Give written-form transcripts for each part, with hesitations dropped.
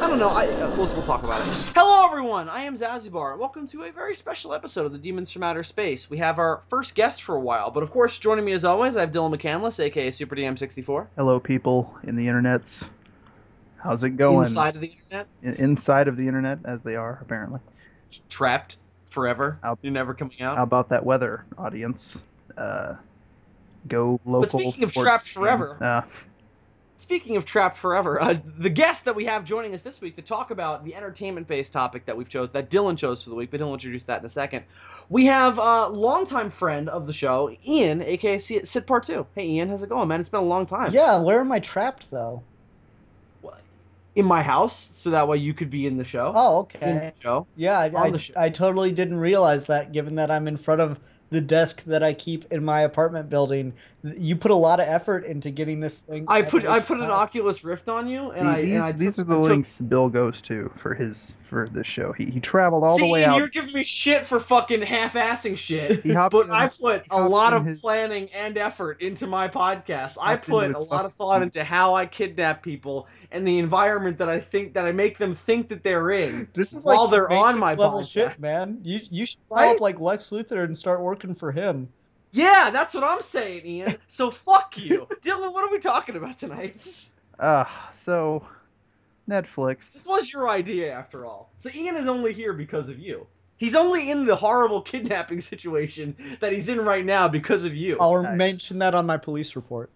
I don't know. We'll talk about it. Hello, everyone. I am Zazubaar. Welcome to a very special episode of the Demons from Outer Space. We have our first guest for a while, but of course, joining me as always, I have Dillion McCandless, aka Super DM64. Hello, people in the internets. How's it going? Inside of the internet, Inside of the internet, as they are, apparently. trapped forever. How, You're never coming how out. about that weather, audience? Uh, Go But local speaking of sports trapped team. forever, the guest that we have joining us this week to talk about the entertainment-based topic that that Dylan chose for the week, but he'll introduce that in a second. We have a longtime friend of the show, Ian, aka Sit Part 2. Hey, Ian, how's it going, man? It's been a long time. Yeah, where am I trapped though? In my house, so that way you could be in the show. Oh, In the okay. show. Yeah, On the show. I totally didn't realize that given that I'm in front of the desk that I keep in my apartment building. You put a lot of effort into getting this thing I at put I Nate's put an house. Oculus Rift on you, and See, I these are the took. links Bill goes to for this show. He traveled all the See, way Ian, out. you're giving me shit for fucking half-assing shit, He hopped but I in. put He a hopped lot in of his planning and effort into my podcast. I hopped into put his a lot fucking of thought into how I kidnap people and the environment that I make them think that they're in This is like while some they're on my Matrix level podcast. shit, man. You should file Right? up like Lex Luthor and start working for him. Yeah, that's what I'm saying, Ian. So fuck you. Dylan, what are we talking about tonight? So Netflix. This was your idea, after all. So Ian is only here because of you. He's only in the horrible kidnapping situation that he's in right now because of you. I'll I, mention that on my police report.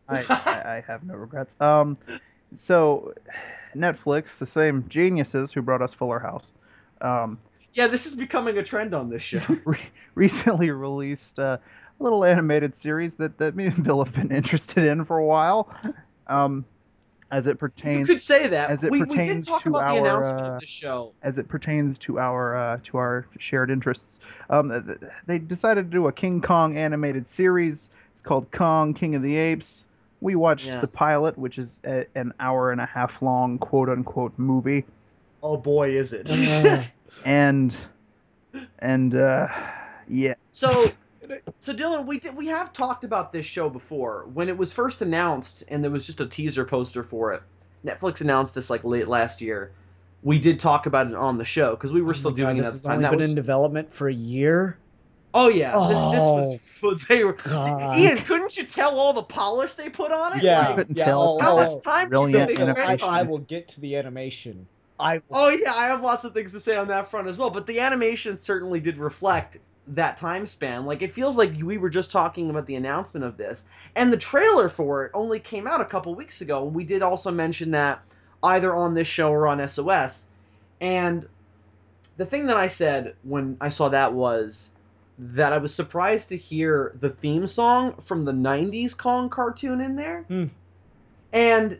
I have no regrets. So Netflix, the same geniuses who brought us Fuller House. Um, Yeah, this is becoming a trend on this show. Recently released a little animated series that me and Bill have been interested in for a while, um, as it You pertains could say that. as it We did pertains talk to about the announcement of our this show. as it pertains to our shared interests. They decided to do a King Kong animated series. It's called Kong, King of the Apes. We watched Yeah. the pilot, which is an hour and a half long, quote unquote, movie, Oh boy, is it. and yeah. So Dylan, we have talked about this show before. When it was first announced and there was just a teaser poster for it. Netflix announced this like late last year. We did talk about it on the show because we were Oh still my God, doing it this at the has time. only That been in was development for a year. Oh yeah, this Oh was they were God. Ian, couldn't you tell all the polish they put on it? I Yeah, Like couldn't yeah. tell if how it had much time do you think brilliant they No, spent on I animation. it? will get to the animation. I will. Oh yeah, I have lots of things to say on that front as well, but the animation certainly did reflect that time span. Like it feels like we were just talking about the announcement of this, and the trailer for it only came out a couple weeks ago, and we did also mention that either on this show or on SOS. And the thing that I said when I saw that was that I was surprised to hear the theme song from the 90s Kong cartoon in there. Hmm. And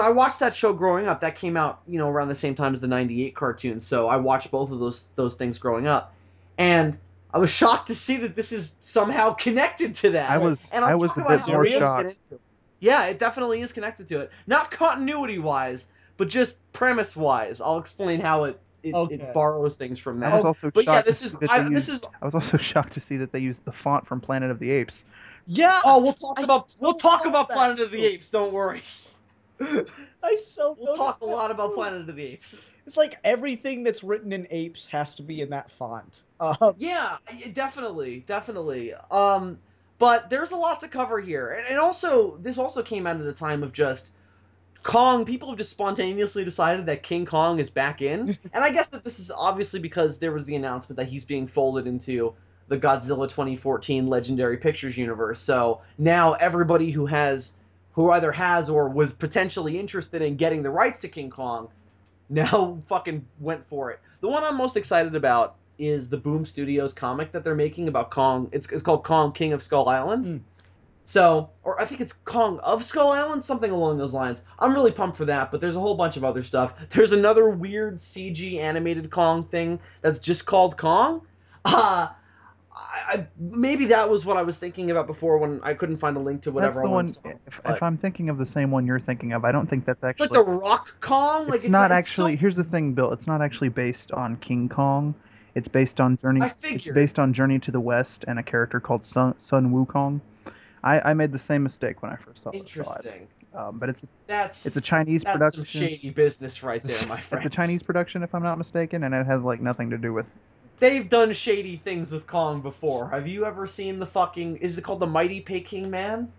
I watched that show growing up. That came out, around the same time as the '98 cartoon. So I watched both of those things growing up, and I was shocked to see that this is somehow connected to I that. Wait, was And I'll I was talk a about bit how more we're going to serious? get shocked. into it. Yeah, it definitely is connected to it. Not continuity wise, but just premise wise. I'll explain how it Okay. borrows things from I was that. Oh, also But yeah, shocked to this see is that they this used. is I was also shocked to see that they used the font from Planet of the Apes. yeah. Oh, I we'll so talk thought about that Planet of the too. Apes. Don't worry. I so We'll talk noticed a that lot about too. Planet of the Apes. It's like everything that's written in apes has to be in that font. Yeah, definitely, definitely. But there's a lot to cover here, and also this also came out at a time of just Kong. People have just spontaneously decided that King Kong is back in, and I guess that this is obviously because there was the announcement that he's being folded into the Godzilla 2014 Legendary Pictures universe. So now everybody who either has or was potentially interested in getting the rights to King Kong now fucking went for it. The one I'm most excited about is the Boom Studios comic that they're making about Kong. It's called Kong King of Skull Island. Mm. So, or I think it's Kong of Skull Island, something along those lines. I'm really pumped for that, but there's a whole bunch of other stuff. There's another weird CG animated Kong thing that's just called Kong. Maybe that was what I was thinking about before when I couldn't find a link to That's whatever I the wanted one. to talk about. If But I'm thinking of the same one you're thinking of, I don't think that's it's like the actually. Rock Kong. Like It's not it's so. actually. Here's the thing, Bill. It's not actually based on King Kong. It's based on Journey. I It's figured. based on Journey to the West and a character called Sun Wukong. I made the same mistake when I first saw it. Interesting. But That's it's a Chinese that's some production. shady business right there, my friend. It's a Chinese production, if I'm not mistaken, and it has like nothing to do with. They've done shady things with Kong before. Have you ever seen the fucking? Is it called the Mighty Peking Man?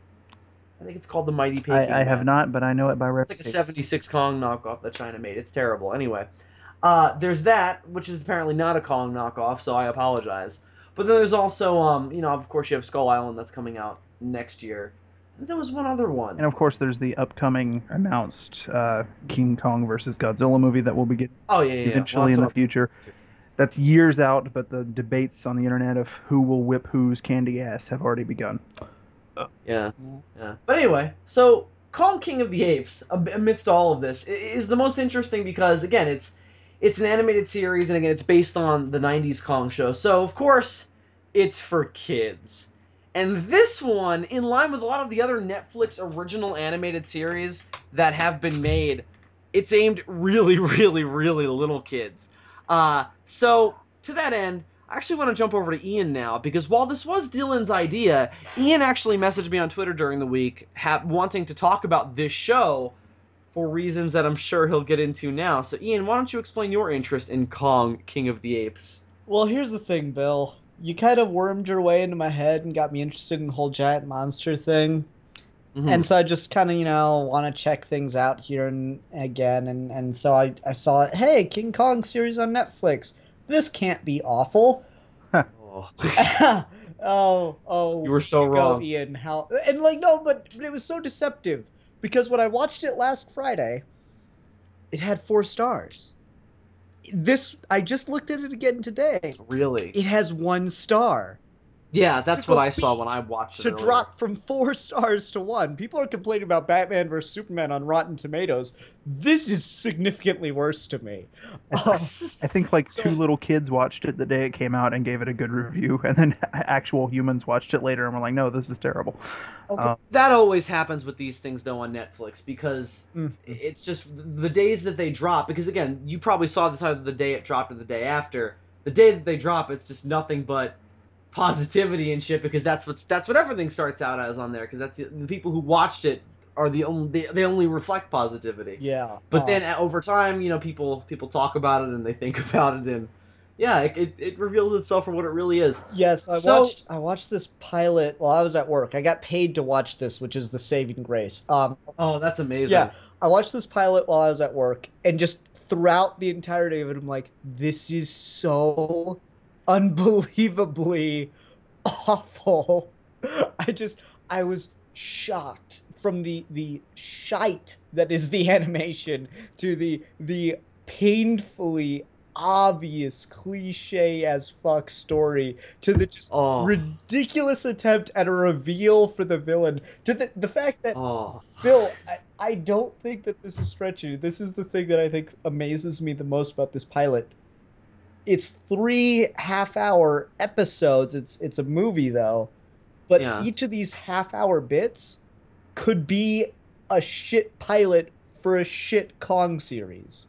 I think it's called the Mighty Peking I have Man. not, but I know it by It's like a reputation. '76 Kong knockoff that China made. It's terrible. Anyway, there's that, which is apparently not a Kong knockoff, so I apologize. But then there's also, of course, you have Skull Island that's coming out next year. And there was one other And one. of course, there's the upcoming announced King Kong versus Godzilla movie that will be getting Oh yeah, yeah, yeah. Well, eventually that's in what the future. That's years out, but the debates on the internet of who will whip whose candy ass have already begun. Yeah, yeah. But anyway, so Kong King of the Apes, amidst all of this, is the most interesting because again, it's an animated series, and again, it's based on the '90s Kong show. So of course, it's for kids. And this one, in line with a lot of the other Netflix original animated series that have been made, it's aimed really, really, really little kids. So to that end, I actually want to jump over to Ian now because while this was Dylan's idea, Ian actually messaged me on Twitter during the week wanting to talk about this show for reasons that I'm sure he'll get into now. So, Ian, why don't you explain your interest in Kong, King of the Apes? Well, here's the thing, Bill. You kind of wormed your way into my head and got me interested in the whole giant monster thing. Mm-hmm. And so I just kind of, want to check things out here and again. And so I saw it. Hey, King Kong series on Netflix. This can't be awful. Oh. You Oh, were so you go, wrong. Ian. How and like no, but it was so deceptive because when I watched it last Friday, it had 4 stars. This I just looked at it again today. Really? It has 1 star. Yeah, It that's took what a I saw when week I watched it to earlier. drop from 4 stars to one. People are complaining about Batman vs Superman on Rotten Tomatoes. This is significantly worse to me. Uh, I think like two so little kids watched it the day it came out and gave it a good review, and then actual humans watched it later and were like, "No, this is terrible." okay. That always happens with these things though on Netflix because Mhm. it's just the days that they drop. Because again, you probably saw this either the day it dropped or the day after. The day that they drop, it's just nothing but positivity and shit because that's what everything starts out as on there because that's the people who watched it are they only reflect positivity. Yeah. But then over time, people talk about it and they think about it and yeah, it reveals itself for what it really is. Yes, I So, watched I watched this pilot while I was at work. I got paid to watch this, which is the saving grace. oh, that's Yeah, amazing. I watched this pilot while I was at work, and just throughout the entirety of it, I'm like, this is so unbelievably awful. I just I was shocked from the shite that is the animation to the painfully obvious cliche as fuck story to the just Oh, ridiculous attempt at a reveal for the villain to the fact that oh. Bill, I don't think that this is stretchy. This is the thing that I think amazes me the most about this pilot. It's 3 half-hour episodes. It's a movie though, but Yeah. each of these half-hour bits could be a shit pilot for a shit Kong series.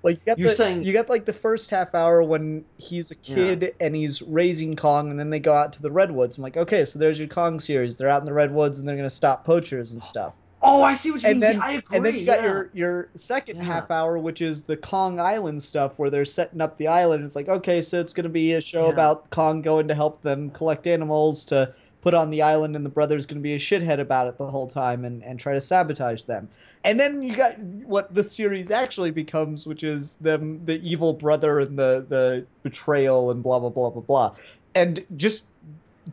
Like You're saying, you got like the first half hour when he's a yeah. kid and he's raising Kong, and then they go out to the redwoods. I'm like, okay, so there's your Kong series. They're out in the redwoods and they're gonna stop poachers and stuff. Oh, I see what you And mean. Yeah, then I and then agree. you got Yeah. your second Yeah. half hour, which is the Kong Island stuff, where they're setting up the island. It's like, okay, so it's gonna be a show Yeah. about Kong going to help them collect animals to put on the island, and the brother's gonna be a shithead about it the whole time and try to sabotage them. And then you got what the series actually becomes, which is them the evil brother and the betrayal and blah blah blah blah blah. And just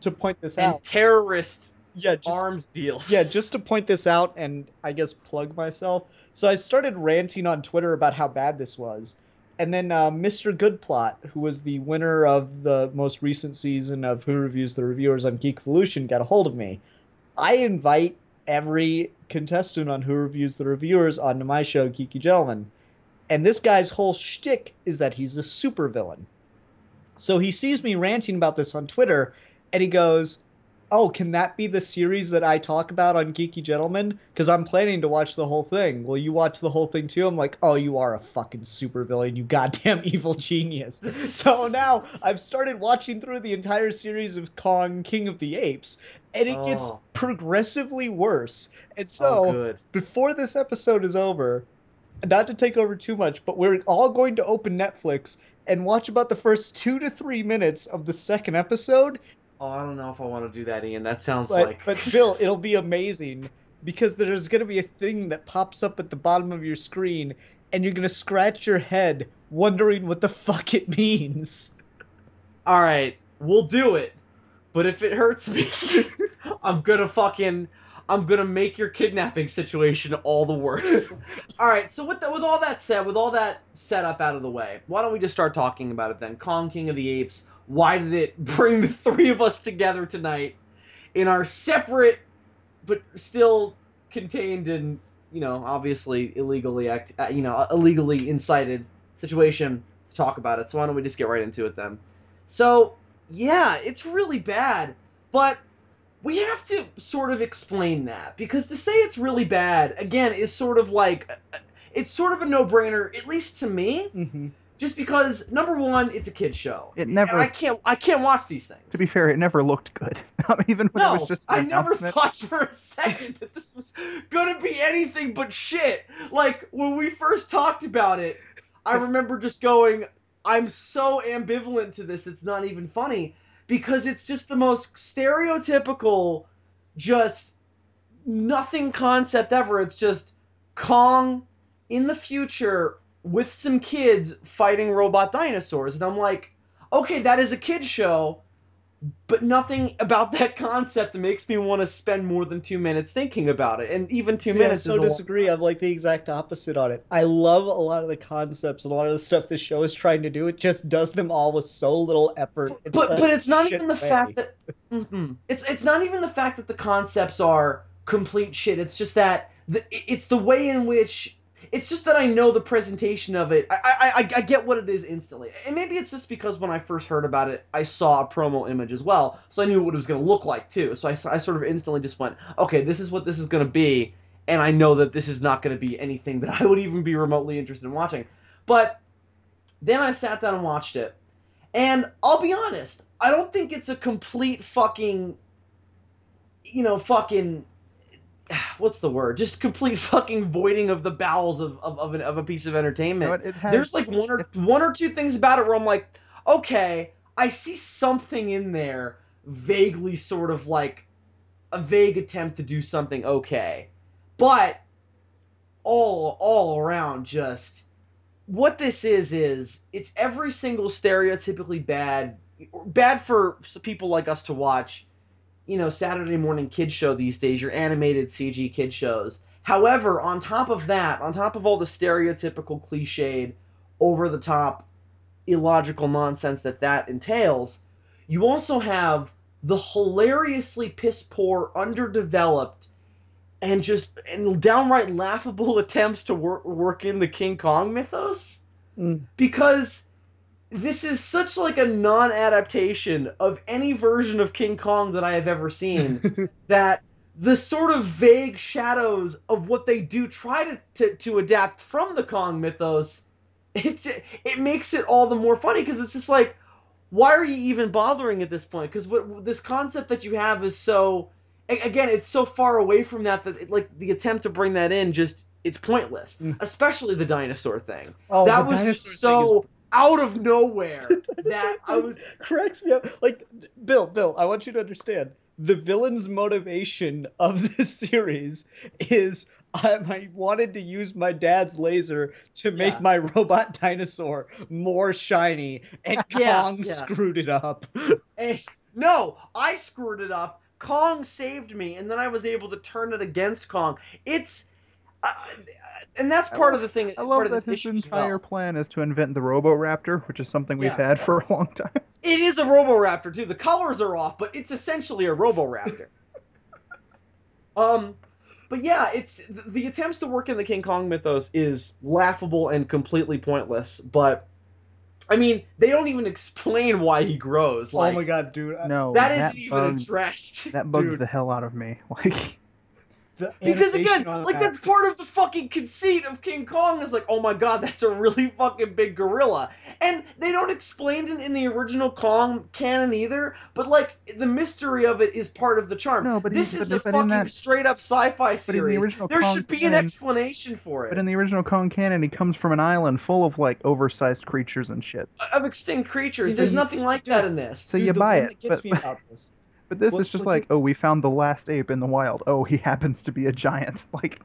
to point this And out, terrorist yeah, just arms yeah, deals. just to point this out and I guess plug myself. So I started ranting on Twitter about how bad this was. And then Mr. Goodplot, who was the winner of the most recent season of Who Reviews the Reviewers on Geek Evolution, got a hold of me. I invite every contestant on Who Reviews the Reviewers onto my show, Geeky Gentlemen. And this guy's whole shtick is that he's a supervillain. So he sees me ranting about this on Twitter and he goes, oh, can that be the series that I talk about on Geeky Gentleman? Because I'm planning to watch the whole thing. Will you watch the whole thing too? I'm like, oh, you are a fucking supervillain, you goddamn evil genius. So now I've started watching through the entire series of Kong, King of the Apes, and it gets Oh, progressively worse. And oh, so, good. before this episode is over, not to take over too much, but we're all going to open Netflix and watch about the first 2 to 3 minutes of the second episode. Oh, I don't know if I want to do that, Ian. That sounds But like. but Bill, it'll be amazing because there's going to be a thing that pops up at the bottom of your screen and you're going to scratch your head wondering what the fuck it means. All right, we'll do it. But if it hurts me, I'm gonna fucking, I'm gonna make your kidnapping situation all the worse. All right. So with all that said, with all that setup out of the way, why don't we just start talking about it then? Kong, King of the Apes. Why did it bring the three of us together tonight in our separate, but still contained in, obviously illegally incited situation to talk about it? So why don't we just get right into it then? So yeah, it's really bad, but we have to sort of explain that because to say it's really bad again is sort of like it's sort of a no-brainer, at least to me, Mm-hmm. just because number one, it's a kid show, It and I never, can't watch these to be things. fair, it never looked good. Even when it was No, just an I never announcement. thought for a second that this was gonna be anything but shit. Like when we first talked about it, I remember just going, I'm so ambivalent to this, it's not even funny. Because it's just the most stereotypical, just nothing concept ever. It's just Kong in the future with some kids fighting robot dinosaurs. And I'm like, okay, that is a kid's show, but nothing about that concept makes me want to spend more than 2 minutes thinking about it. And even two See, I minutes is so a long disagree. I'm like the exact opposite on it. I love a lot of the concepts and a lot of the stuff this show is trying to do. It just does them all with so little effort in such but a it's not shit even the fact way. that it's not even the fact that the concepts are complete shit. It's just that it's the way in which it's just that I know the presentation of it. I get what it is instantly, and maybe it's just because when I first heard about it, I saw a promo image as well, so I knew what it was going to look like too. So I sort of instantly just went, okay, this is what this is going to be, and I know that this is not going to be anything that I would even be remotely interested in watching. But then I sat down and watched it, and I'll be honest, I don't think it's a complete fucking, fucking, what's the word? Just complete fucking voiding of the bowels of a piece of You know entertainment. what? It has. There's like It, one or two things about it where I'm like, okay, I see something in there, vaguely sort of like a vague attempt to do something okay, but all around just what this is it's every single stereotypically bad for people like us to watch, Saturday morning kid show these days, your animated CG kid shows. However, on top of that, on top of all the stereotypical cliched, over the top, illogical nonsense that entails, you also have the hilariously piss poor, underdeveloped, and downright laughable attempts to work in the King Kong mythos, Mm. because this is such like a non-adaptation of any version of King Kong that I have ever seen, that the sort of vague shadows of what they do try to adapt from the Kong mythos, it makes it all the more funny because it's just like, why are you even bothering at this point? Because what this concept that you have is so, again, it's so far away from that like the attempt to bring that in, just it's pointless. Mm. Especially the dinosaur thing. Oh, the That was dinosaur just thing is so out of nowhere the dinosaur that I thing was. cracks me up. Like, Bill, I want you to understand the villain's motivation of this series is I wanted to use my dad's laser to make Yeah, my robot dinosaur more shiny, and yeah, Kong yeah. screwed it up. And no, I screwed it up. Kong saved me, and then I was able to turn it against Kong. It's uh, and that's I part of love. the thing, I part love of that the his issue as entire well. plan is to invent the Roboraptor, which is something we've Yeah. had for a long time. It is a Roboraptor too. The colors are off, but it's essentially a Roboraptor. Um, but yeah, it's the attempts to work in the King Kong mythos is laughable and completely pointless. But I mean, they don't even explain why he grows. Oh my Like, god, dude. No, that that isn't even bugged addressed. that bugged Dude. the hell out of me. Like, The Because animation again, on like that. that's part of the fucking conceit of King Kong is like, oh my god, that's a really fucking big gorilla. And they don't explain it in the original Kong canon either, but like the mystery of it is part of the charm. no, This is a but in fucking that straight up sci-fi but in the series. original There Kong should be an canon, explanation for but it. in the original Kong canon, he comes from an island full of like oversized creatures and shit. Of extinct creatures. So There's you nothing like that Dude, in so this. you dude, the buy one it, that gets me about this. but this is just What like, oh, we found the last ape in the wild. Oh, he happens to be a giant. Like,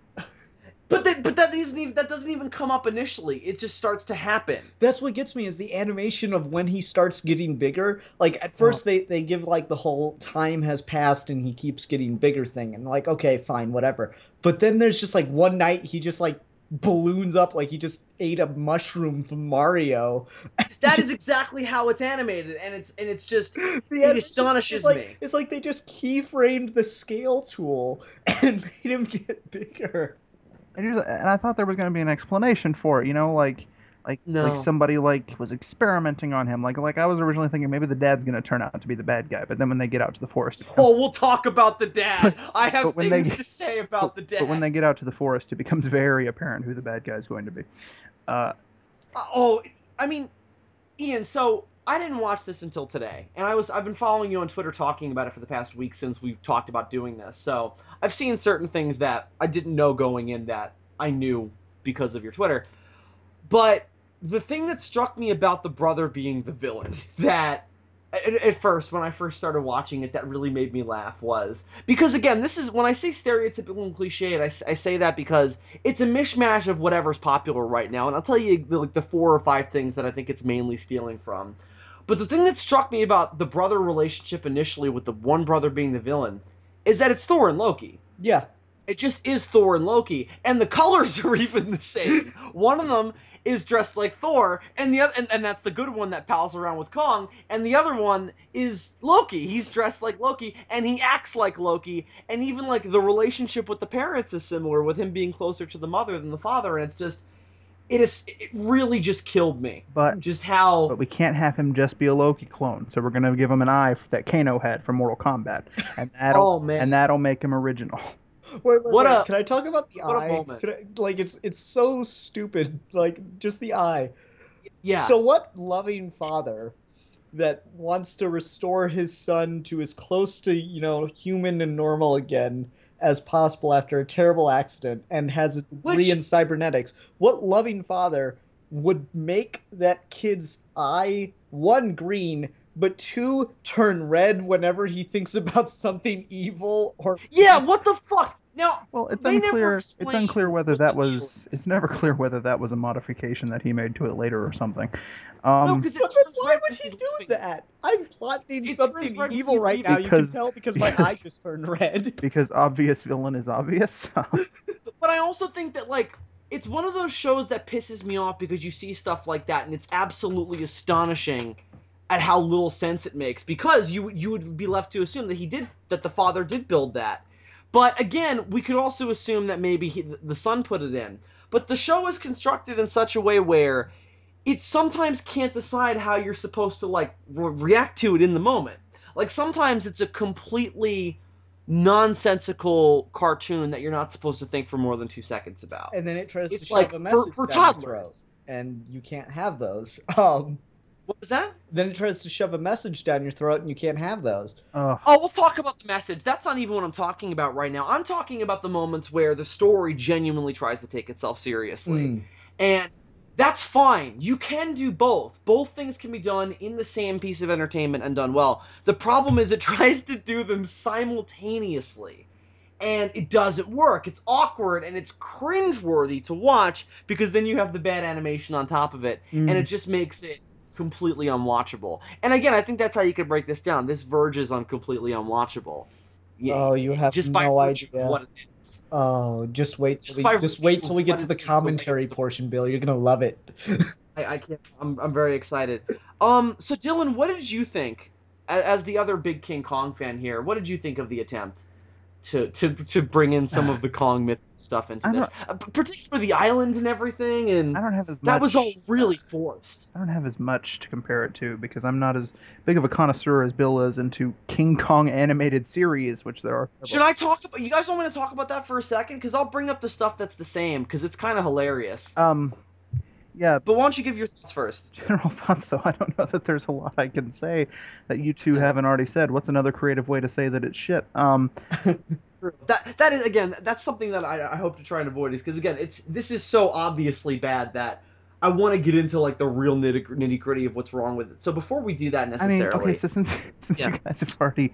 But that doesn't even come up initially. It just starts to happen. That's what gets me is the animation of when he starts getting bigger. Like at oh, first they give like the whole time has passed and he keeps getting bigger thing and like okay, fine, whatever. But then there's just like one night he just like balloons up like he just ate a mushroom from Mario. That is exactly how it's animated, and it's just The it animation is astonishes like me. it's like they just keyframed the scale tool and made him get bigger. and I thought there was going to be an explanation for it. You know, like No. somebody like was experimenting on him. Like I was originally thinking maybe the dad's going to turn out to be the bad guy, but then when they get out to the forest, it becomes Oh, we'll talk about the dad. I have but when they things to say about the but when dad. they get out to the forest, it becomes very apparent who the bad guy is going to be. Uh, Oh, I mean, Ian, so I didn't watch this until today, and I've been following you on Twitter talking about it for the past week since we've talked about doing this. So I've seen certain things that I didn't know going in that I knew because of your Twitter. But the thing that struck me about the brother being the villain, that at first, when I first started watching it, that really made me laugh was because, again, this is when I say stereotypical and cliched, I say that because it's a mishmash of whatever's popular right now. And I'll tell you like the 4 or 5 things that I think it's mainly stealing from. But the thing that struck me about the brother relationship initially, with the one brother being the villain, is that it's Thor and Loki. Yeah. It just is Thor and Loki, and the colors are even the same. One of them is dressed like Thor, and the other, and that's the good one that pals around with Kong, and the other one is Loki. He's dressed like Loki, and he acts like Loki, and even like the relationship with the parents is similar, with him being closer to the mother than the father, and it really just killed me. but Just how. but we can't have him just be a Loki clone, so we're gonna give him an eye that Kano had from Mortal Kombat, and Oh man, that'll make him original. what Wait. a Can I talk about the what a eye? moment. Like it's so stupid. Like just the eye. Yeah. So what loving father that wants to restore his son to as close to, human and normal again as possible after a terrible accident and has a degree Which in cybernetics? What loving father would make that kid's eye one green but two turn red whenever he thinks about something evil or Yeah, what the fuck? Now, Well, they never it's unclear explain whether what the that deal was it's is. never clear whether that was a modification that he made to it later or something. No, Um, because it But then turns why red would when he he's do leaving. that? I'm plotting It something turns red when evil he's right leaving. now. You can because tell because my because eye just turned red. because obvious villain is obvious. But I also think that like it's one of those shows that pisses me off because you see stuff like that and it's absolutely astonishing at how little sense it makes, because you would be left to assume that the father did build that. But again, we could also assume that maybe the son put it in. But the show is constructed in such a way where it sometimes can't decide how you're supposed to like react to it in the moment. Like sometimes it's a completely nonsensical cartoon that you're not supposed to think for more than 2 seconds about. And then it tries to It's shove like a for message for down your throat, toddlers. and you can't have those. What was that? Then it tries to shove a message down your throat, and you can't have those. Ugh. Oh, we'll talk about the message. That's not even what I'm talking about right now. I'm talking about the moments where the story genuinely tries to take itself seriously. Mm. And that's fine. You can do both. Both things can be done in the same piece of entertainment and done well. The problem is it tries to do them simultaneously. And it doesn't work. It's awkward and it's cringeworthy to watch, because then you have the bad animation on top of it, and it Mm. just makes it completely unwatchable. And again, I think that's how you could break this down. This verges on completely unwatchable. Yeah, Oh, you have just by no virtue of idea. what it is. Oh, Just by just virtue wait till of we get what to it the is, the way commentary it's portion, Bill. You're gonna love it. I can't. I'm very excited. So Dylan, what did you think, as the other big King Kong fan here? What did you think of the attempt? to bring in some of the Kong myth stuff into I this, particularly the islands and everything, and don't have as that much. was all really forced. I don't have as much to compare it to because I'm not as big of a connoisseur as Bill is into King Kong animated series, which there are Should several. I talk about? You guys want me to talk about that for a second? Because I'll bring up the stuff that's the same because it's kind of hilarious. Yeah, But why don't you give your thoughts first? general thoughts though. I don't know that there's a lot I can say that you two Yeah. haven't already said. What's another creative way to say that it's shit? That is again, that's something that I hope to try and avoid is because again, this is so obviously bad that I want to get into like the real nitty gritty of what's wrong with it. So before we do that I mean, okay, necessarily, so since yeah. you guys have already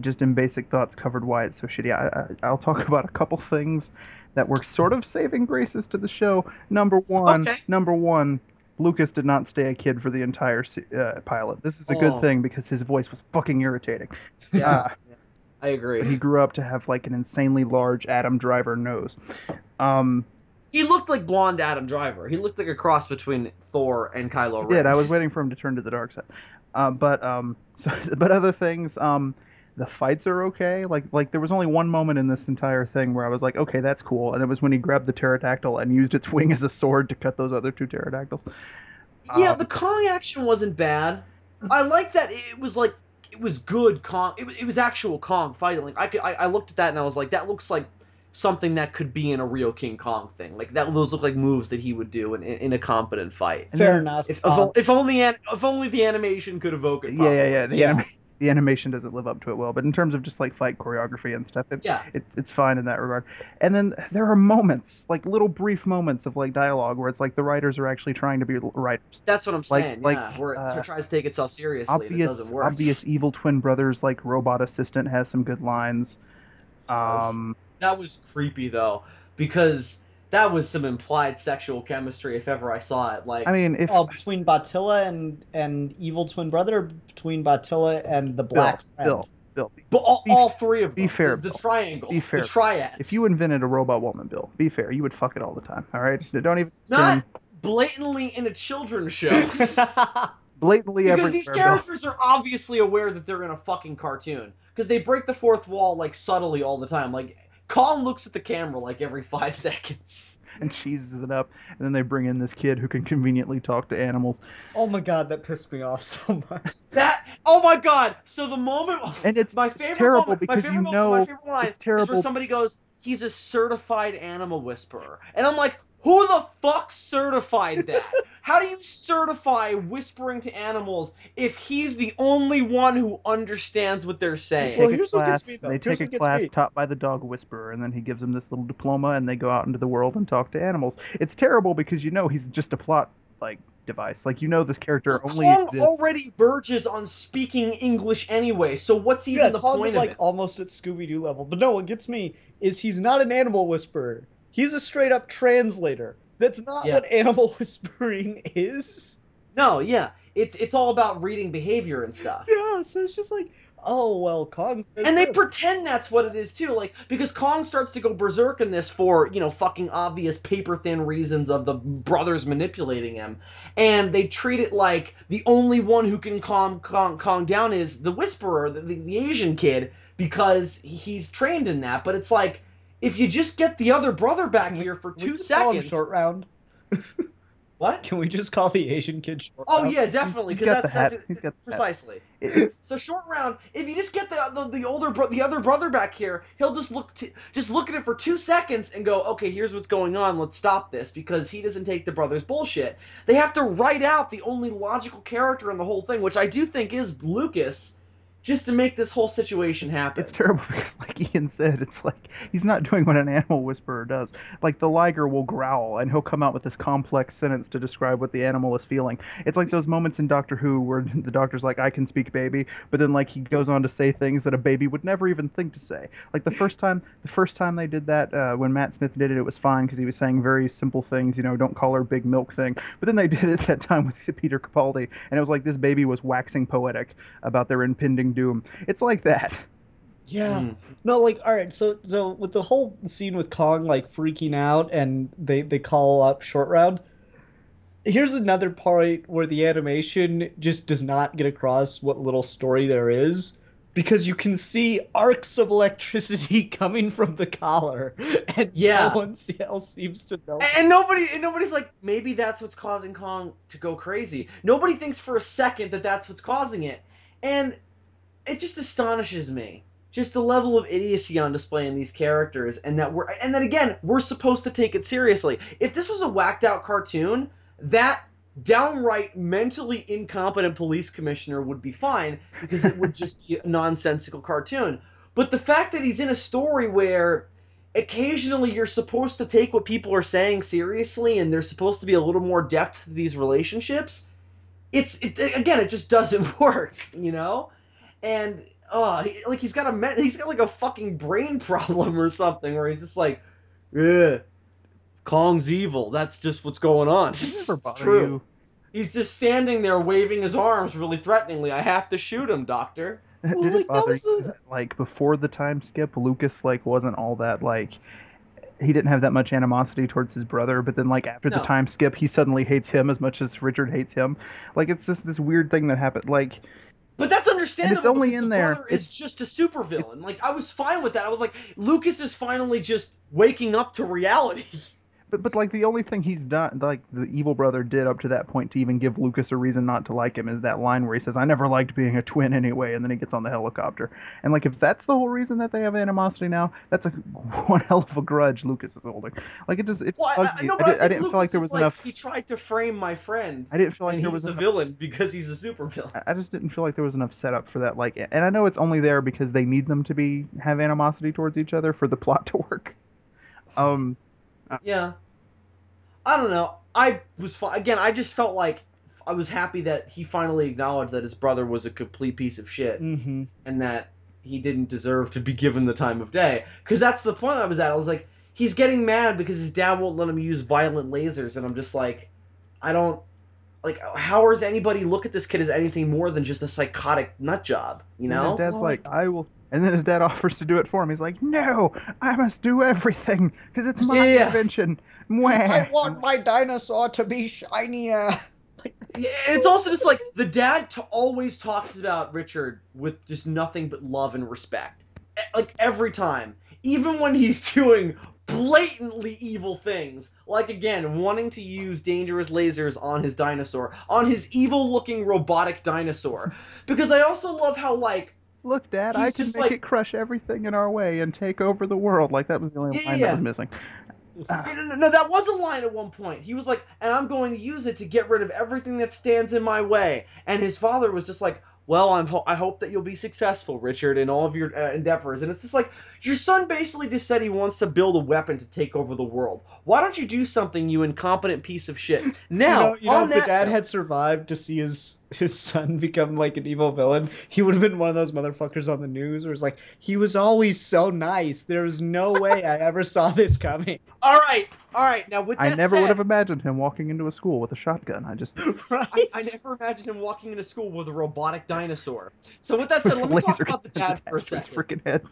just in basic thoughts covered why it's so shitty, I'll talk about a couple things that were sort of saving graces to the show. Number Okay. one, Lucas did not stay a kid for the entire pilot. This is a good Oh. thing because his voice was fucking irritating. Yeah, I agree. He grew up to have like an insanely large Adam Driver nose. He looked like blonde Adam Driver. He looked like a cross between Thor and Kylo He did. Ren. I was waiting for him to turn to the dark side. But other things, the fights are okay. Like there was only one moment in this entire thing where I was like, okay, that's cool, and it was when he grabbed the pterodactyl and used its wing as a sword to cut those other two pterodactyls. Yeah, the Kong action wasn't bad. I like that it was like it was good Kong. It was actual Kong fighting. Like I looked at that and I was like, that looks like something that could be in a real King Kong thing. Like those look like moves that he would do in a competent fight. And Fair then, enough. If only the animation could evoke it properly. yeah. Yeah. The animation doesn't live up to it well, but in terms of just like fight choreography and stuff, Yeah. it's fine in that regard. And then there are moments, like little brief moments of like dialogue where it's like the writers are actually trying to be writers. That's what I'm saying. Like Yeah, where it tries to take itself seriously and it doesn't work. obvious evil twin brothers like robot assistant has some good lines. That was creepy though, because that was some implied sexual chemistry if ever I saw it. Like, I mean, if Oh, between Batilla and evil twin brother, between Batilla and the black friend. Bill, but all three of be them, fair, the Bill. triangle, Be fair. the triads. If you invented a robot woman, Bill, be fair, you would fuck it all the time. All right, don't even not blatantly in a children's show. blatantly Because everywhere, these Bill. characters are obviously aware that they're in a fucking cartoon. Because they break the fourth wall like subtly all the time. Like Colin looks at the camera like every 5 seconds. And cheeses it up, and then they bring in this kid who can conveniently talk to animals. Oh my god, that pissed me off so much. Oh my god! So the moment, and it's my favorite terrible moment, because my favorite line it's terrible. is where somebody goes, "He's a certified animal whisperer," and I'm like, who the fuck certified that? How do you certify whispering to animals if he's the only one who understands what they're saying? Well, here's what gets me, though. They take a class taught by the dog whisperer, and then he gives them this little diploma, and they go out into the world and talk to animals. It's terrible because you know he's just a plot device. Like, you know, this character only Kong exists. already verges on speaking English anyway, so what's even the Kong point is of like it? almost at Scooby-Doo level. But no, what gets me is he's not an animal whisperer. He's a straight up translator. That's not what animal whispering is. No, yeah. It's all about reading behavior and stuff. Yeah, so it's just like, oh well, Kong says And they this. pretend that's what it is too, like because Kong starts to go berserk in this for fucking obvious paper thin reasons of the brothers manipulating him, and they treat it like the only one who can calm Kong down is the Whisperer, the Asian kid, because he's trained in that. But it's like if you just get the other brother back here for 2 seconds, short round. What? Can we just call the Asian kid short round? round? Yeah, definitely, because that's precisely. So short round, if you just get the other brother back here, he'll just look at it for 2 seconds and go, okay, here's what's going on. Let's stop this because he doesn't take the brother's bullshit. They have to write out the only logical character in the whole thing, which I do think is Lucas, just to make this whole situation happen. It's terrible because, like Ian said, it's like he's not doing what an animal whisperer does. Like, the liger will growl, and he'll come out with this complex sentence to describe what the animal is feeling. It's like those moments in Doctor Who where the doctor's like, I can speak baby, but then, like, he goes on to say things that a baby would never even think to say. Like, the first time they did that, when Matt Smith did it, it was fine because he was saying very simple things, don't call her big milk thing. But then they did it that time with Peter Capaldi, and it was like this baby was waxing poetic about their impending doom. It's like that. Yeah. No, like, all right, so with the whole scene with Kong like freaking out and they call up short round, here's another part where the animation just does not get across what little story there is. because you can see arcs of electricity coming from the collar, and no Yeah. one else seems to know. And nobody's like, maybe that's what's causing Kong to go crazy. Nobody thinks for a second that that's what's causing it. And it just astonishes me. Just the level of idiocy on display in these characters, and then again, we're supposed to take it seriously. If this was a whacked out cartoon, that downright mentally incompetent police commissioner would be fine because it would just be a nonsensical cartoon. But the fact that he's in a story where occasionally you're supposed to take what people are saying seriously and there's supposed to be a little more depth to these relationships, again, it just doesn't work, you know? And he's got like a fucking brain problem or something where he's just like, yeah, Kong's evil. That's just what's going on. Does it ever It's bother true. you? He's just standing there waving his arms really threateningly. I have to shoot him, Doctor. Well, Did it like that bother was you the that, like, before the time skip, Lucas like wasn't all that like he didn't have that much animosity towards his brother, but then like after the No. time skip, he suddenly hates him as much as Richard hates him. Like it's just this weird thing that happened. Like, But that's and it's understandable only because the in there. brother is just a supervillain. It's Like I was fine with that. I was like, Lucas is finally just waking up to reality. but like the only thing he's done, like the evil brother did up to that point to even give Lucas a reason not to like him, is that line where he says, "I never liked being a twin anyway," and then he gets on the helicopter. And like if that's the whole reason that they have animosity now, that's a one hell of a grudge Lucas is holding. Like it Well, bugs me. no, but I I think didn't feel like Lucas there is was like enough. he tried to frame my friend, I didn't feel like and there was he's a enough. villain because he's a supervillain. I just didn't feel like there was enough setup for that. Like, and I know it's only there because they need them to have animosity towards each other for the plot to work. Um, Yeah, I don't know. I was again. I just felt like I was happy that he finally acknowledged that his brother was a complete piece of shit, mm-hmm. and that he didn't deserve to be given the time of day. Because that's the point I was at. I was like, he's getting mad because his dad won't let him use violent lasers, and I'm just like, I don't like. How does anybody look at this kid as anything more than just a psychotic nut job? You and then his know? dad's Well, like, like "I will," and then his dad offers to do it for him. He's like, "No, I must do everything because it's my Yeah. invention." I Mwah. want my dinosaur to be shinier. Yeah, and it's also just like the dad always talks about Richard with just nothing but love and respect. Like every time. Even when he's doing blatantly evil things. Like again, wanting to use dangerous lasers on his dinosaur. On his evil looking robotic dinosaur. Because I also love how like Look, Dad, I he's can just make like it crush everything in our way and take over the world. Like that was the only yeah, line that was yeah. missing. Yeah, no, that was a line at one point. He was like, and I'm going to use it to get rid of everything that stands in my way. And his father was just like, well, I hope that you'll be successful, Richard, in all of your endeavors. And it's just like, your son basically just said he wants to build a weapon to take over the world. Why don't you do something, you incompetent piece of shit? Now, If on the that dad note, had survived to see his son become like an evil villain, he would have been one of those motherfuckers on the news where it's like, he was always so nice. There was no way I ever saw this coming. all right. Now, with I that never would have said, imagined him walking into a school with a shotgun. I just I Right? never imagined him walking into school with a robotic dinosaur. So with that said, with let me talk laser about the guns dad for a attached to his second. freaking head.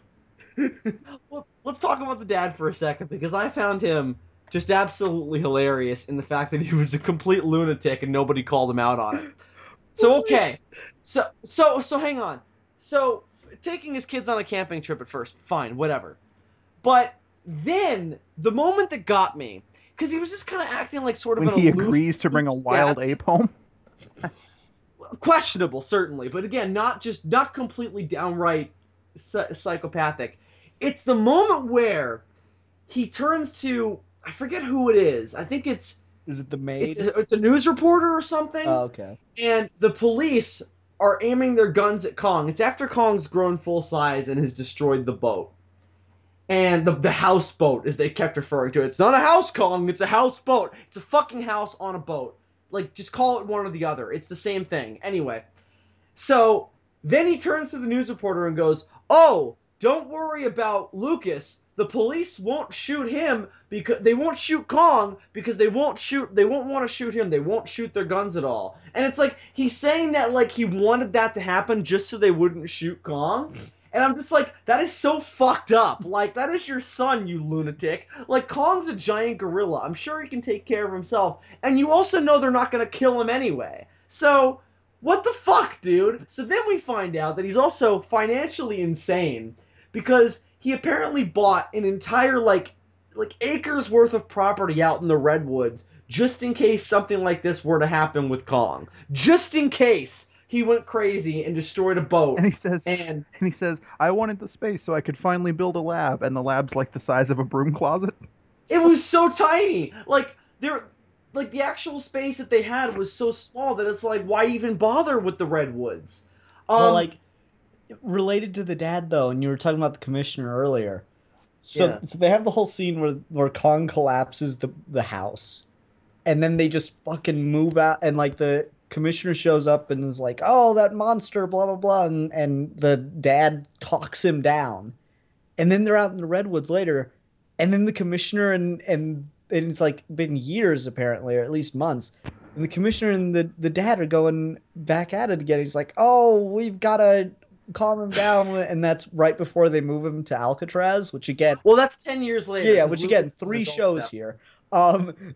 Well, let's talk about the dad for a second because I found him just absolutely hilarious in the fact that he was a complete lunatic and nobody called him out on it. So Well, like, okay, so hang on. So taking his kids on a camping trip at first, fine, whatever. But then the moment that got me, because he was just kind of acting like sort of When an he aloof agrees to bring a wild stats, ape home. questionable certainly, but again, not completely downright psychopathic. It's the moment where he turns to I forget who it is. I think is it the it's maid? it's a news reporter or something, Oh, okay. and the police are aiming their guns at Kong. It's after Kong's grown full size and has destroyed the boat. And the houseboat, as they kept referring to it. It's not a house, Kong. It's a houseboat. It's a fucking house on a boat. Like, just call it one or the other. It's the same thing. Anyway, so then he turns to the news reporter and goes, "Oh, don't worry about Lucas. The police won't shoot him because they won't shoot Kong because they won't want to shoot him. They won't shoot their guns at all." And it's like he's saying that like he wanted that to happen just so they wouldn't shoot Kong. And I'm just like, that is so fucked up. Like, that is your son, you lunatic. Like, Kong's a giant gorilla. I'm sure he can take care of himself. And you also know they're not going to kill him anyway. So, What the fuck, dude? So then we find out that he's also financially insane because he apparently bought an entire like acres worth of property out in the redwoods just in case something like this were to happen with Kong. Just in case he went crazy and destroyed a boat. And he says, And I wanted the space so I could finally build a lab, and the lab's like the size of a broom closet. it was so tiny. Like the actual space that they had was so small that it's like why even bother with the redwoods? Well, Um like related to the dad though, and you were talking about the commissioner earlier. So yeah. so they have the whole scene where Kong collapses the house, and then they just fucking move out, and like the commissioner shows up and is like, "Oh, that monster, blah blah blah," and the dad talks him down, and then they're out in the redwoods later, and then the commissioner and it's like been years apparently, or at least months, and the commissioner and the dad are going back at it again. He's like, "Oh, we've got to calm him down," and that's right before they move him to Alcatraz, which again, Well, that's 10 years yeah, later yeah, because which again, Lucas is an three adult shows now. here.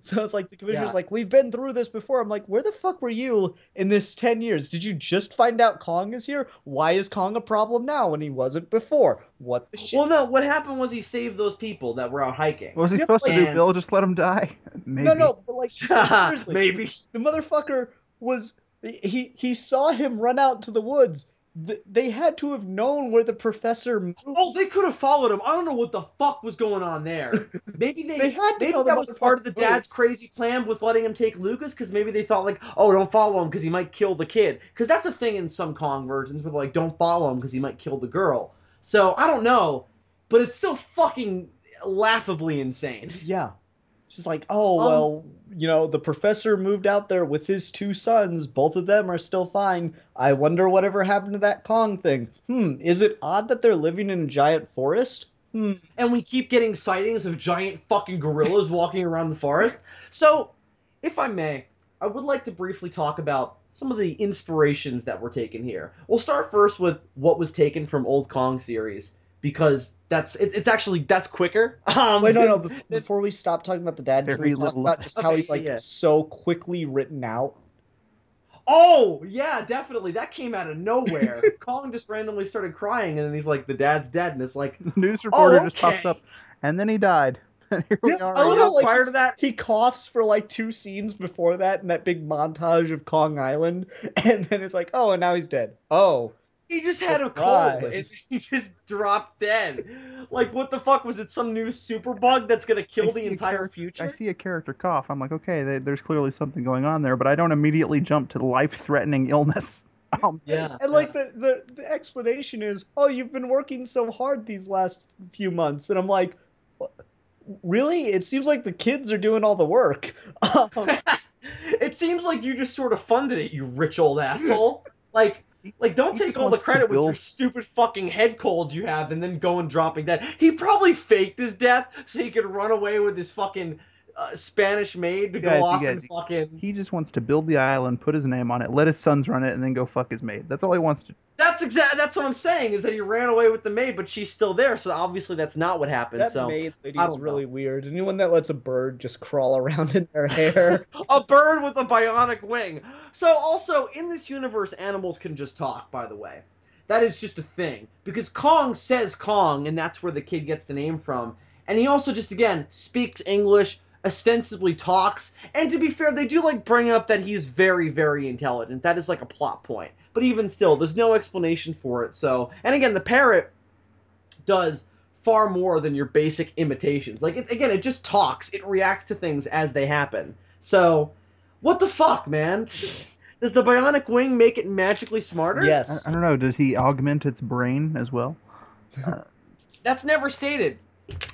So it's like the commissioner's Yeah. like, "We've been through this before." I'm like, "Where the fuck were you in this 10 years? Did you just find out Kong is here? Why is Kong a problem now when he wasn't before? What the shit?" Well, no, what happened was he saved those people that were out hiking. What was he Yeah, but supposed to like, do, And Bill? Just let him die? no, Maybe. no, but like seriously, maybe. the motherfucker was he saw him run out to the woods. They had to have known where the professor moved. Oh, they could have followed him. I don't know what the fuck was going on there. They had to know Maybe the that was part motherfucker of the moved. dad's crazy plan with letting him take Lucas because maybe they thought like, oh, don't follow him because he might kill the kid. Because that's a thing in some Kong versions where like, don't follow him because he might kill the girl. So I don't know, but it's still fucking laughably insane. Yeah. She's like, "Oh, Um, well, the professor moved out there with his two sons. Both of them are still fine. I wonder whatever happened to that Kong thing. Is it odd that they're living in a giant forest? and we keep getting sightings of giant fucking gorillas walking around the forest. So, if I may, I would like to briefly talk about some of the inspirations that were taken here. We'll start first with what was taken from old Kong series because it's actually that's quicker. Wait, no, no. Than Before we stop talking about the dad, can we Very talk little. about just how okay, he's yeah, like yeah. so quickly written out? Oh yeah, definitely. That came out of nowhere. Kong just randomly started crying, and then he's like, "The dad's dead," and it's like, The news reporter "Oh just pops up, okay." and then he died. And here Yeah, we are I You love again. know, how like prior to that, he coughs for like two scenes before that in that big montage of Kong Island, and then it's like, "Oh, and now he's dead." Oh, he just had a cold and surprise. he just dropped dead. Like, what the fuck? Was it some new super bug that's gonna I kill the see a entire character. I future? see a character cough. I'm like, okay, there's clearly something going on there, but I don't immediately jump to life-threatening illness. Yeah, And yeah. like the explanation is, "Oh, you've been working so hard these last few months," and I'm like, "Really? It seems like the kids are doing all the work." It seems like you just sort of funded it, you rich old asshole. Like, he, like don't he take just all the wants to credit with your build. stupid fucking head cold you have and then go and dropping dead. He probably faked his death so he could run away with his fucking Spanish maid to go You off guys, and fucking. he just wants to build the island, put his name on it, let his sons run it, and then go fuck his maid. That's all he wants to. That's what I'm saying is that he ran away with the maid, but she's still there. So obviously that's not what happened. That So maid lady I is don't know. really weird. Anyone that lets a bird just crawl around in their hair. A bird with a bionic wing. So also in this universe, animals can just talk. By the way, that is just a thing because Kong says Kong, and that's where the kid gets the name from. And he also just again speaks English, ostensibly talks. And to be fair, they do like bring up that he's very, very intelligent. That is like a plot point. But even still, there's no explanation for it. So, and again, the parrot does far more than your basic imitations. Like again, it just talks. It reacts to things as they happen. So, what the fuck, man? Does the bionic wing make it magically smarter? Yes. I don't know. Does he augment its brain as well? That's never stated.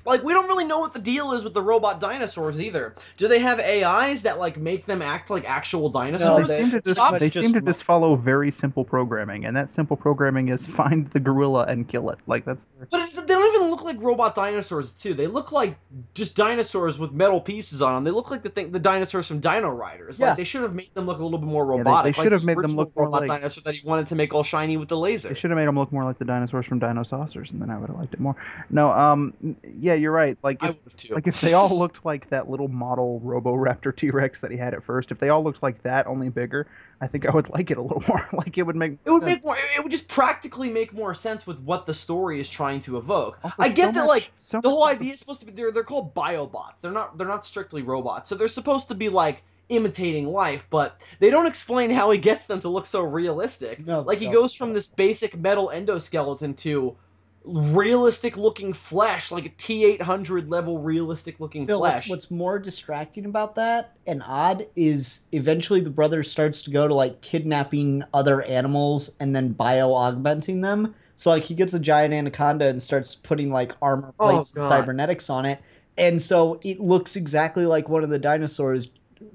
Like we don't really know what the deal is with the robot dinosaurs either. Do they have AIs that like make them act like actual No, They dinosaurs? seem to pretty just much they seem just to just follow very simple programming, and that simple programming is find the gorilla and kill it. Like that's But they don't even look like robot dinosaurs too. They look like just dinosaurs with metal pieces on them. They look like the dinosaurs from Dino Riders. Like yeah. they should have made them look a little bit more yeah. They robotic, should like have the made them original look more robot like dinosaur that he wanted to make all shiny with the they laser. should have made them look more like the dinosaurs from Dino Saucers, and then I would have liked it more. No, yeah, you're right. I would have too. Like if they all looked like that little model Roboraptor T-Rex that he had at first, if they all looked like that, only bigger, I think I would like it a little more. Like it would make It would sense. make more. It would just practically make more sense with what the story is trying to evoke. Also, I get that, like so the much whole of the idea is supposed to be they're called biobots. They're not strictly robots. So they're supposed to be like imitating life, but they don't explain how he gets them to look so realistic. No, Like he no. goes from this basic metal endoskeleton to realistic looking flesh, like a T-800 level realistic looking Phil, flesh. what's more distracting about that and odd is eventually the brother starts to go to like kidnapping other animals and then bio-augmenting them. So like he gets a giant anaconda and starts putting like armor Oh plates and god. cybernetics on it. And so it looks exactly like one of the dinosaurs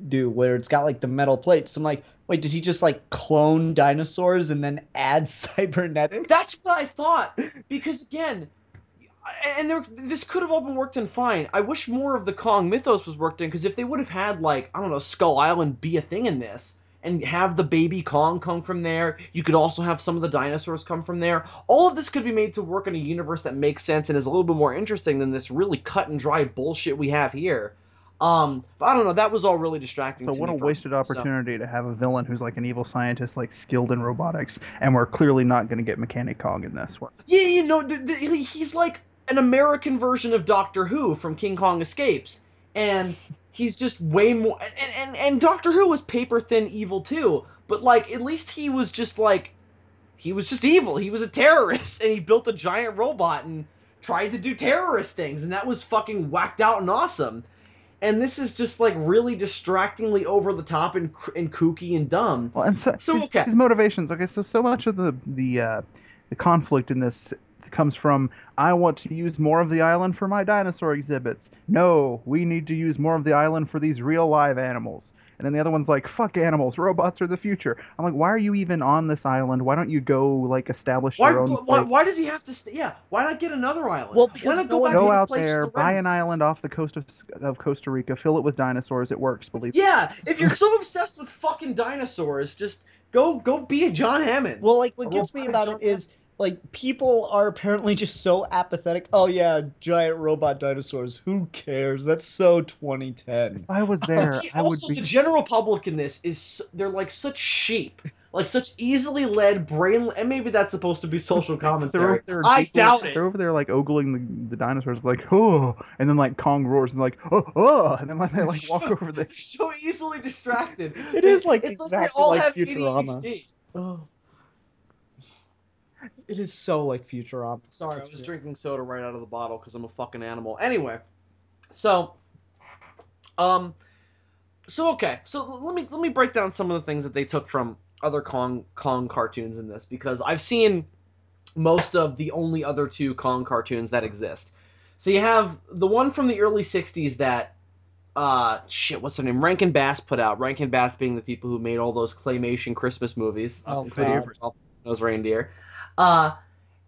do, where it's got like the metal plates. I'm like, wait, did he just like clone dinosaurs and then add cybernetics? That's what I thought. Because again, and this could have all been worked in fine. I wish more of the Kong mythos was worked in, because if they would have had, like, I don't know, Skull Island be a thing in this, and have the baby Kong come from there, you could also have some of the dinosaurs come from there. All of this could be made to work in a universe that makes sense and is a little bit more interesting than this really cut and dry bullshit we have here. But I don't know, that was all really distracting So to what me a wasted personally. So opportunity to have a villain who's like an evil scientist, like skilled in robotics, and we're clearly not going to get Mechanic Kong in this one. yeah, he's like an American version of Doctor Who from King Kong Escapes, and he's just way more. And Doctor Who was paper thin evil too, but like at least he was just like he was just evil. He was a terrorist, and he built a giant robot and tried to do terrorist things, and that was fucking whacked out and awesome. And this is just like really distractingly over the top and kooky and dumb. Well, and so So okay, his motivations. Okay, so much of the conflict in this comes from I want to use more of the island for my dinosaur exhibits. No, we need to use more of the island for these real live animals. And then the other one's like, fuck animals, robots are the future. I'm like, why are you even on this island? Why don't you go like establish why your own why place? why does he have to stay? Yeah, why not get another island? Well, Why because not no go one back to Go his out place in there, the buy an Redwoods? island off the coast of Costa Rica, fill it with dinosaurs. It works, believe me. Yeah, if you're so obsessed with fucking dinosaurs, just go be a John Hammond. Well, like A what gets me robotic about John it is like people are apparently just so apathetic. Oh yeah, giant robot dinosaurs. Who cares? That's so 2010. If I was Hammond. there, I would Also, the be. general public in this is they're like such sheep, like such easily led brain, and maybe that's supposed to be social They're commentary. over there I giggling. doubt it. They're over there like ogling the dinosaurs, like oh, and then like Kong roars and like oh, and then like they like walk over They're the. so easily distracted. It is like It's like they exactly all like have Futurama. ADHD. Oh, it is so like Futurama. Sorry, I It's was great. drinking soda right out of the bottle because I'm a fucking animal. Anyway, so um, okay, so let me break down some of the things that they took from other Kong cartoons in this, because I've seen most of the only other two Kong cartoons that exist. So you have the one from the early '60s that shit, what's their name? Rankin Bass put out. Rankin Bass being the people who made all those claymation Christmas movies. Oh Video God. Those reindeer. Uh,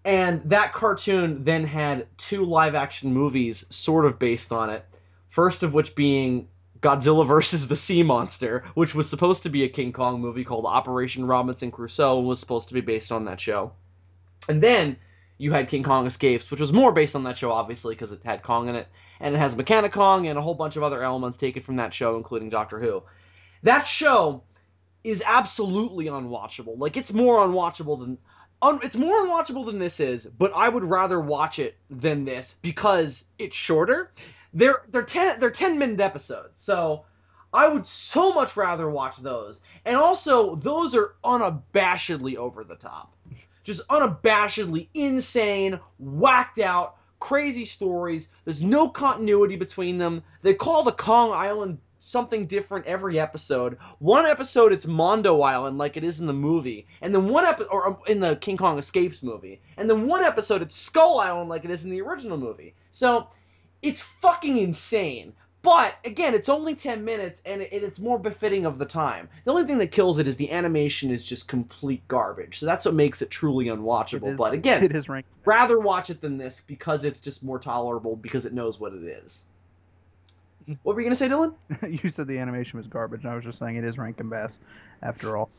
and that cartoon then had two live action movies sort of based on it. First of which being Godzilla vs. the Sea Monster, which was supposed to be a King Kong movie called Operation Robinson Crusoe and was supposed to be based on that show. And then you had King Kong Escapes, which was more based on that show, obviously, because it had Kong in it. And it has Mechanic Kong and a whole bunch of other elements taken from that show, including Doctor Who. That show is absolutely unwatchable. Like, it's more unwatchable than it's more unwatchable than this is, but I would rather watch it than this because it's shorter. They're 10-minute episodes, so I would so much rather watch those. And also, those are unabashedly over the top, just unabashedly insane, whacked out, crazy stories. There's no continuity between them. They call the Kong Island something different every episode. One episode it's Mondo Island like it is in the movie, and then one episode, or in the King Kong Escapes movie, and then one episode it's Skull Island like it is in the original movie. So it's fucking insane. But again, it's only 10 minutes, and it's more befitting of the time. The only thing that kills it is the animation is just complete garbage. So that's what makes it truly unwatchable. But again, It is ranked. rather watch it than this because it's just more tolerable because it knows what it is. What were you gonna say, Dylan? You said the animation was garbage, and I was just saying it is Rankin Bass, after all.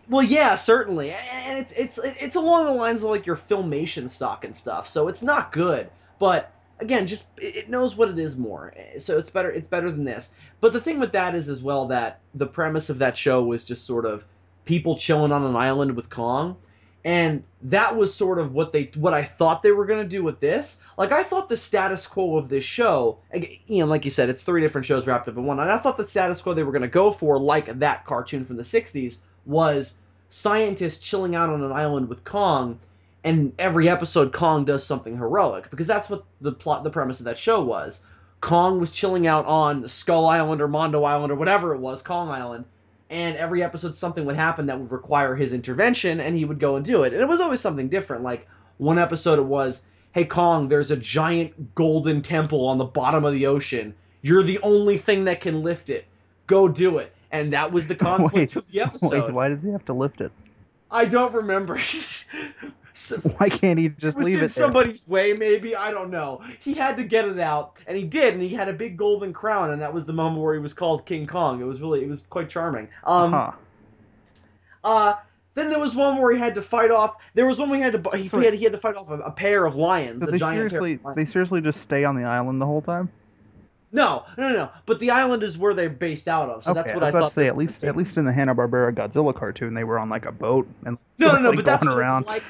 Well, yeah, certainly, and it's along the lines of like your filmation stock and stuff. So it's not good, but again, just it knows what it is more, so it's better. It's better than this. But the thing with that is as well that the premise of that show was just sort of people chilling on an island with Kong, and that was sort of what I thought they were gonna do with this. Like I thought the status quo of this show, like you said, it's 3 different shows wrapped up in one, and I thought the status quo they were gonna go for, like that cartoon from the '60s, was scientists chilling out on an island with Kong, and every episode Kong does something heroic, because that's what the premise of that show was. Kong was chilling out on Skull Island or Mondo Island or whatever it was, Kong Island, and every episode something would happen that would require his intervention, and he would go and do it. And it was always something different. Like one episode it was, "Hey Kong, there's a giant golden temple on the bottom of the ocean. You're the only thing that can lift it. Go do it." And that was the conflict of the episode. Wait, why does he have to lift it? I don't remember. Why can't he It just was leave in it there? somebody's way, maybe. I don't know. He had to get it out, and he did, and he had a big golden crown, and that was the moment where he was called King Kong. It was quite charming. Huh. Then there was one where he had to fight off. There was one where he had to fight off a pair of lions, So a giant pair of lions. they seriously just stay on the island the whole time? No. But the island is where they're based out of, so Okay, that's what I I was about thought. to say, at least in the Hanna-Barbera Godzilla cartoon, they were on like a boat and No, like, but that's going what around. it was like.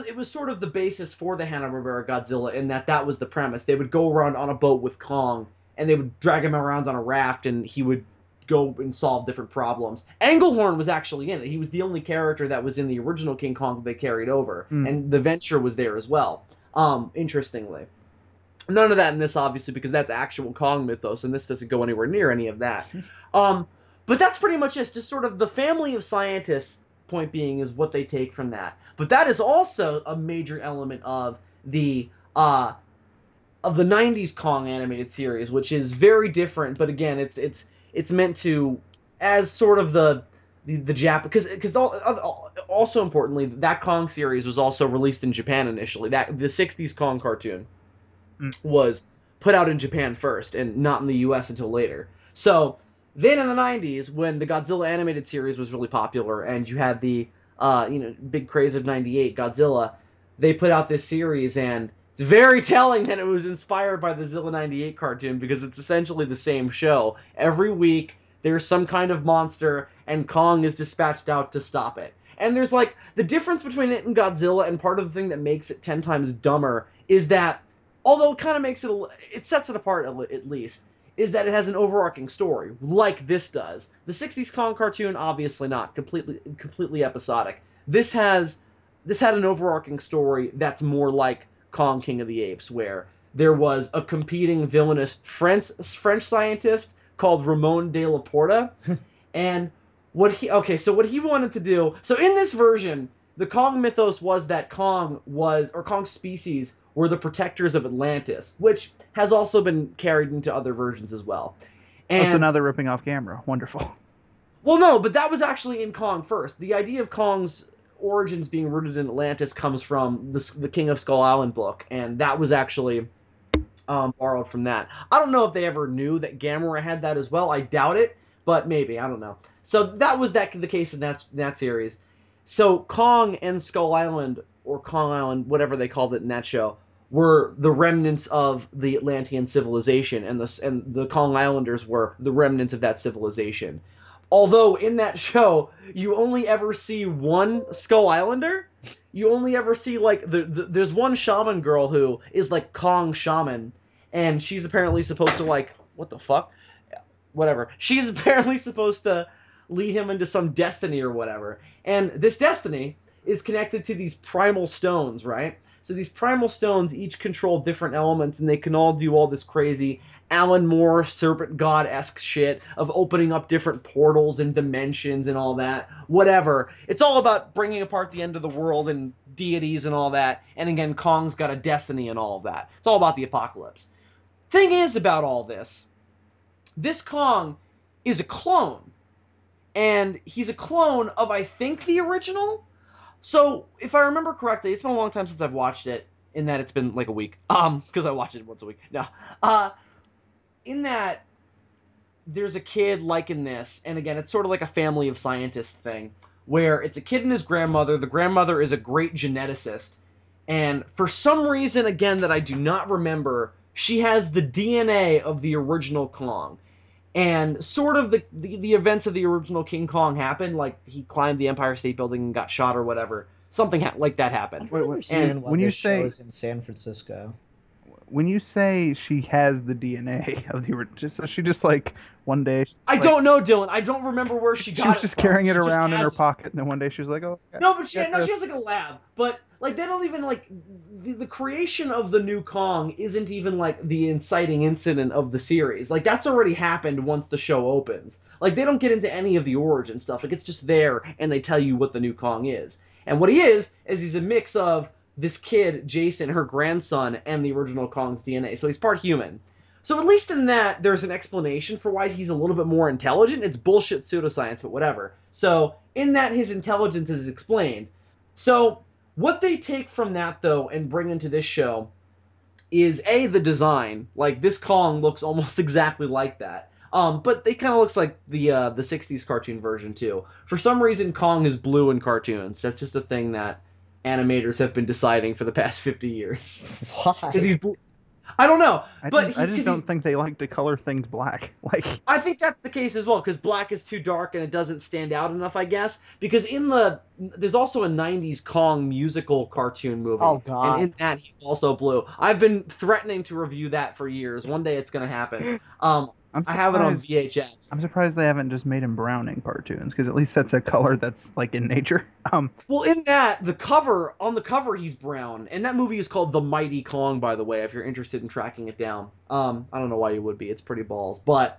It was sort of the basis for the Hanna-Barbera Godzilla, in that was the premise. They would go around on a boat with Kong, and they would drag him around on a raft, and he would go and solve different problems. Englehorn was actually in it. He was the only character that was in the original King Kong that they carried over, and the Venture was there as well. Interestingly. None of that in this, obviously, because that's actual Kong mythos, and this doesn't go anywhere near any of that. But that's pretty much it. Just sort of the family of scientists, point being, is what they take from that. But that is also a major element of the '90s Kong animated series, which is very different. But again, it's meant to, as sort of the Jap, because also importantly, that Kong series was also released in Japan initially. That the '60s Kong cartoon was put out in Japan first and not in the US until later. So then in the '90s, when the Godzilla animated series was really popular, and you had the big craze of '98 Godzilla, they put out this series, and it's very telling that it was inspired by the Zilla '98 cartoon, because it's essentially the same show. Every week there's some kind of monster, and Kong is dispatched out to stop it. And there's like the difference between it and Godzilla, and part of the thing that makes it 10 times dumber is that, although it kind of makes it sets it apart at least, is that it has an overarching story, like this does. The '60s Kong cartoon, obviously not, completely episodic. This had an overarching story that's more like Kong King of the Apes, where there was a competing villainous French scientist called Ramon de la Porta, and what he wanted to do. So in this version, the Kong mythos was that Kong species were the protectors of Atlantis, which has also been carried into other versions as well. And so now they're ripping off Gamera. Wonderful. Well, no, but that was actually in Kong first. The idea of Kong's origins being rooted in Atlantis comes from the King of Skull Island book, and that was actually borrowed from that. I don't know if they ever knew that Gamera had that as well. I doubt it, but maybe. I don't know. So that was the case in that series. So Kong and Skull Island, or Kong Island, whatever they called it in that show, were the remnants of the Atlantean civilization, and the Kong Islanders were the remnants of that civilization. Although in that show, you only ever see one Skull Islander. You only ever see like there's one shaman girl who is like Kong shaman, and she's apparently supposed to like, what the fuck, whatever. She's apparently supposed to lead him into some destiny or whatever. And this destiny is connected to these primal stones, right? So these primal stones each control different elements, and they can all do all this crazy Alan Moore serpent god-esque shit of opening up different portals and dimensions and all that. Whatever. It's all about bringing apart the end of the world and deities and all that. And again, Kong's got a destiny and all of that. It's all about the apocalypse. Thing is about all this Kong is a clone. And he's a clone of, I think, the original. So, if I remember correctly, it's been a long time since I've watched it, in that it's been like a week. Because I watch it once a week. No. In that, there's a kid like in this, and again, it's sort of like a family of scientists thing, where it's a kid and his grandmother. The grandmother is a great geneticist, And for some reason, again, that I do not remember, she has the DNA of the original Kong. And sort of the events of the original King Kong happened, like he climbed the Empire State Building and got shot or whatever. Something like that I happened. don't And understand why when you this show say is in San Francisco. when you say she has the DNA of the original, so she just like one day she's I like don't know, Dylan. I don't remember where she she was got it just from. carrying it She just around in her has it. pocket, and then one day she was like, "Oh, okay, No, but she got no, this." she has like a lab. But like they don't even like the creation of the new Kong isn't even like the inciting incident of the series. Like that's already happened once the show opens. Like they don't get into any of the origin stuff. Like it's just there and they tell you what the new Kong is. And what he is he's a mix of this kid, Jason, her grandson, and the original Kong's DNA. So he's part human. So at least in that, there's an explanation for why he's a little bit more intelligent. It's bullshit pseudoscience, but whatever. So in that, his intelligence is explained. So what they take from that though and bring into this show is the design. Like this Kong looks almost exactly like that. But it kind of looks like the '60s cartoon version too. For some reason, Kong is blue in cartoons. That's just a thing that animators have been deciding for the past 50 years. Because Why? he's blue. I don't know, but I he just because he's don't think they like to color things black. Like, I think that's the case as well because black is too dark and it doesn't stand out enough, I guess. Because there's also a '90s Kong musical cartoon Oh movie, and God. in that he's also blue. I've been threatening to review that for years. One day it's gonna happen. I'm I have it on surprised. VHS. I'm surprised they haven't just made him brown in cartoons, because at least that's a color that's like in nature. Well, in that on the cover he's brown, and that movie is called The Mighty Kong, by the way. If you're interested in tracking it down, I don't know why you would be. It's pretty balls, but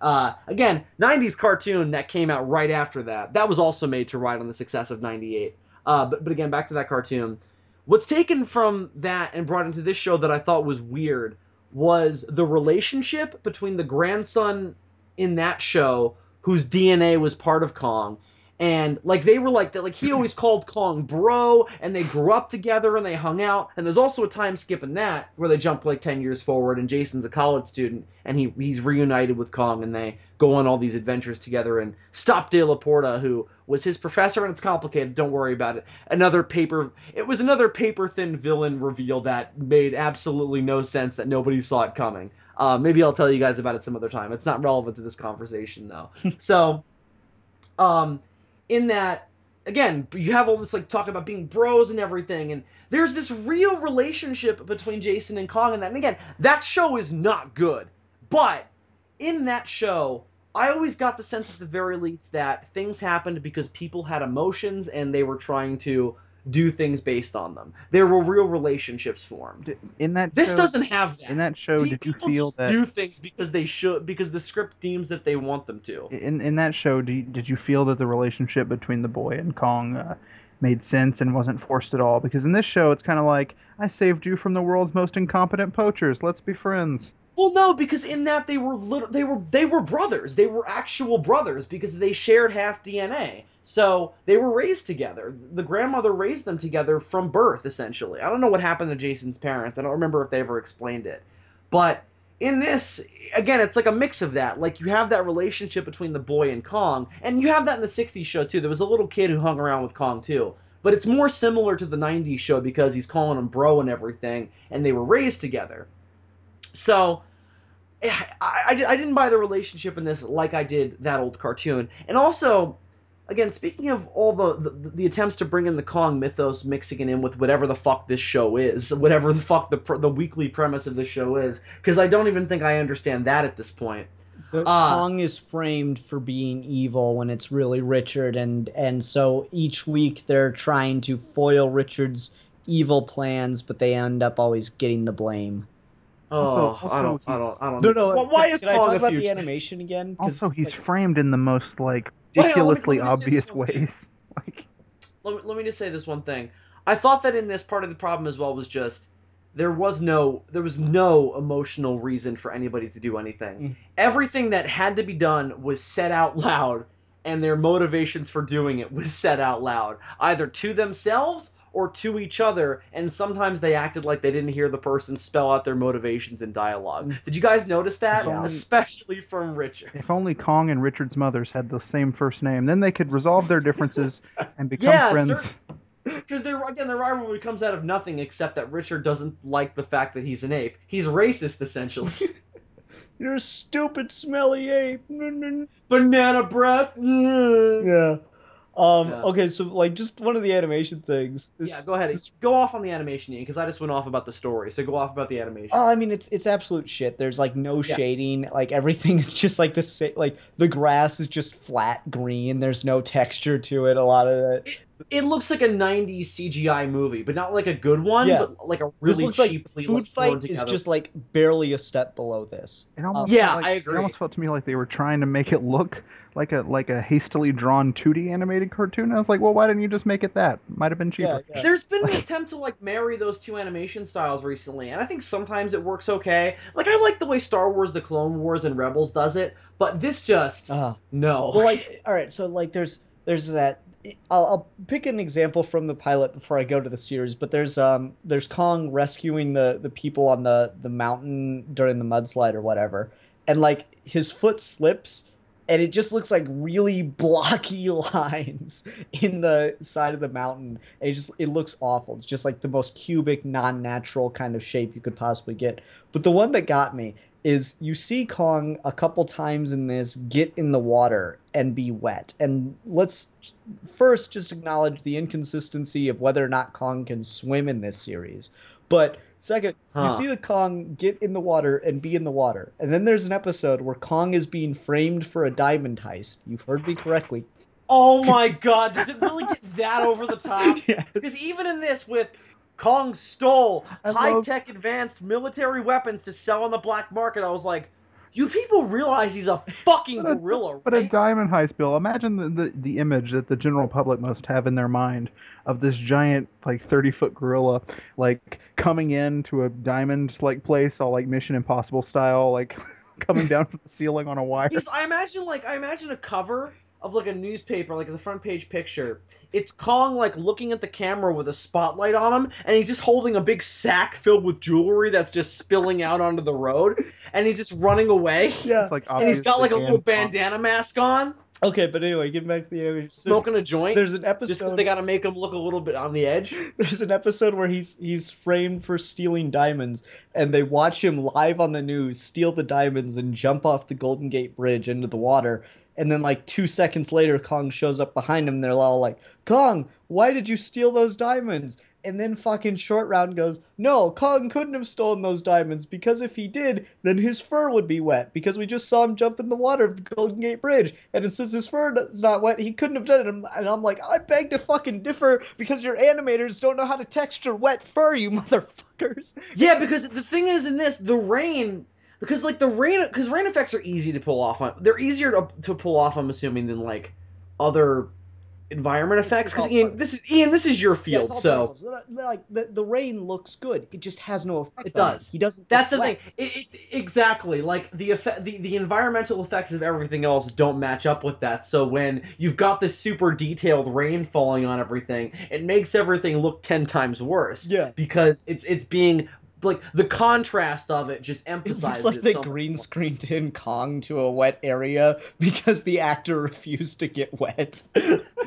again, '90s cartoon that came out right after that. That was also made to ride on the success of '98. But again, back to that cartoon. What's taken from that and brought into this show that I thought was weird was the relationship between the grandson in that show, whose DNA was part of Kong, and like they were like that, like he always called Kong bro, and they grew up together and they hung out. And there's also a time skip in that where they jump like 10 years forward and Jason's a college student and he's reunited with Kong and they go on all these adventures together and stop De La Porta, who was his professor. And it's complicated, don't worry about it. It was another paper thin villain reveal that made absolutely no sense, that nobody saw it coming. Maybe I'll tell you guys about it some other time. It's not relevant to this conversation though. So um in that, again, you have all this like talk about being bros and everything, and there's this real relationship between Jason and Kong, and again, that show is not good, but in that show I always got the sense at the very least that things happened because people had emotions and they were trying to do things based on them. There were real relationships formed. In that This show, doesn't have in that. that show, did you People feel just that do things because they should, because the script deems that they want them to. in that show, did you feel that the relationship between the boy and Kong made sense and wasn't forced at all? Because in this show, it's kind of like, I saved you from the world's most incompetent poachers. Let's be friends. Well, no, because in that they were brothers. They were actual brothers because they shared half DNA. So they were raised together. The grandmother raised them together from birth, essentially. I don't know what happened to Jason's parents. I don't remember if they ever explained it. But in this, again, it's like a mix of that. Like you have that relationship between the boy and Kong, and you have that in the '60s show too. There was a little kid who hung around with Kong too. But it's more similar to the '90s show because he's calling him bro and everything, and they were raised together. So I didn't buy the relationship in this like I did that old cartoon. And also, again, speaking of all the attempts to bring in the Kong mythos, mixing it in with whatever the fuck this show is, whatever the fuck the weekly premise of this show is, because I don't even think I understand that at this point. The Uh, Kong is framed for being evil when it's really Richard, and so each week they're trying to foil Richard's evil plans, but they end up always getting the blame. oh, I No, don't. no. Well, why is Can I Kong talk a about the fugitive? animation again? Also, Because he's like, framed in the most like Well, hang on, let ridiculously me just say this obvious one thing. ways. Like, Let me just say this one thing. I thought that in this part of the problem as well was just there was no emotional reason for anybody to do anything. mm, Everything that had to be done was said out loud, and their motivations for doing it was said out loud, either to themselves or to each other, and sometimes they acted like they didn't hear the person spell out their motivations in dialogue. mm, Did you guys notice if that? yeah. only Especially from Richard. if only Kong and Richard's mothers had the same first name, then they could resolve their differences and become Yeah, friends. certain because the rivalry comes out of nothing except that Richard doesn't like the fact that he's an ape. He's racist essentially. You're a stupid, smelly ape. Banana breath. Yeah. Yeah. Okay, so like just one of the animation things. Yeah, go ahead. Go off on the animation, Ian, because I just went off about the story. So go off about the animation. Oh, I mean, it's absolute shit. There's like no Yeah. shading. Like everything is just like like the grass is just flat green. There's no texture to it. A lot of it. It looks like a '90s CGI movie, but not like a good one, Yeah. but like a This really looks like cheaply Food thrown Fight is together. just like barely a step below this. It almost Yeah, felt like, I agree. It almost felt to me like they were trying to make it look like a hastily drawn 2D animated cartoon. I was like, well, why didn't you just make it that? Might have been cheaper. Yeah. There's been an attempt to like marry those two animation styles recently, and I think sometimes it works okay. Like I like the way Star Wars: The Clone Wars and Rebels does it, but this just no. Well, like all right, so like there's that. I'll pick an example from the pilot before I go to the series, but there's Kong rescuing the people on the mountain during the mudslide or whatever, and like his foot slips, and it just looks like really blocky lines in the side of the mountain. And it looks awful. It's just like the most cubic, non-natural kind of shape you could possibly get. But the one that got me is you see Kong a couple times in this get in the water and be wet. And let's first just acknowledge the inconsistency of whether or not Kong can swim in this series. But second, you see the Kong get in the water and be in the water. And then there's an episode where Kong is being framed for a diamond heist. You've heard me correctly. Oh my god, does it really get that over the top? Yes. Because even in this with Kong stole high-tech advanced military weapons to sell on the black market, I was like, you people realize he's a fucking gorilla, right? But a diamond heist, Bill. Imagine the image that the general public must have in their mind of this giant, like 30-foot gorilla, like coming into a diamond like place, all like Mission Impossible style, like coming down from the ceiling on a wire. I imagine a cover of like a newspaper, like the front page picture. It's Kong like looking at the camera with a spotlight on him, and he's just holding a big sack filled with jewelry that's just spilling out onto the road, and he's just running away. Yeah. Like and he's got like a little bandana mask on. Okay, but anyway, getting back to the image. Smoking a joint. There's an episode just because they got to make him look a little bit on the edge. There's an episode where he's framed for stealing diamonds, and they watch him live on the news steal the diamonds and jump off the Golden Gate Bridge into the water. And then like 2 seconds later, Kong shows up behind him. And they're all like, "Kong, why did you steal those diamonds?" And then fucking Short Round goes, "No, Kong couldn't have stolen those diamonds, because if he did, then his fur would be wet, because we just saw him jump in the water of the Golden Gate Bridge. And since his fur is not wet, he couldn't have done it." And I'm like, I beg to fucking differ, because your animators don't know how to texture wet fur, you motherfuckers. Yeah, because the thing is in this, the rain... Because rain effects are easy to pull off on. They're easier to pull off, I'm assuming, than like other environment effects. Because Ian, this is your field, yeah, so like the rain looks good. It just has no effect. It does. He doesn't. That's the thing. Exactly. Like the environmental effects of everything else don't match up with that. So when you've got this super detailed rain falling on everything, it makes everything look 10 times worse. Yeah. Because it's being like the contrast of it just It emphasizes looks like it they so much green more. screened in Kong to a wet area because the actor refused to get wet.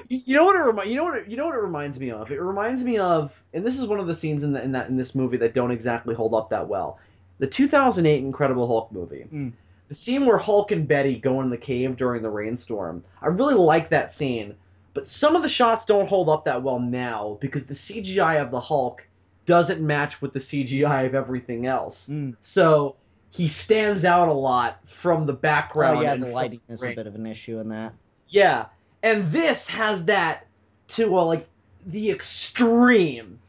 You know what it reminds me of? It reminds me of, and this is one of the scenes in this movie that don't exactly hold up that well. The 2008 Incredible Hulk movie. The scene where Hulk and Betty go in the cave during the rainstorm. I really like that scene, but some of the shots don't hold up that well now because the CGI of the Hulk doesn't match with the CGI of everything else. So he stands out a lot from the background. Oh yeah, and the lighting is a rain. bit of an issue in that. Yeah, and this has that to like the extreme,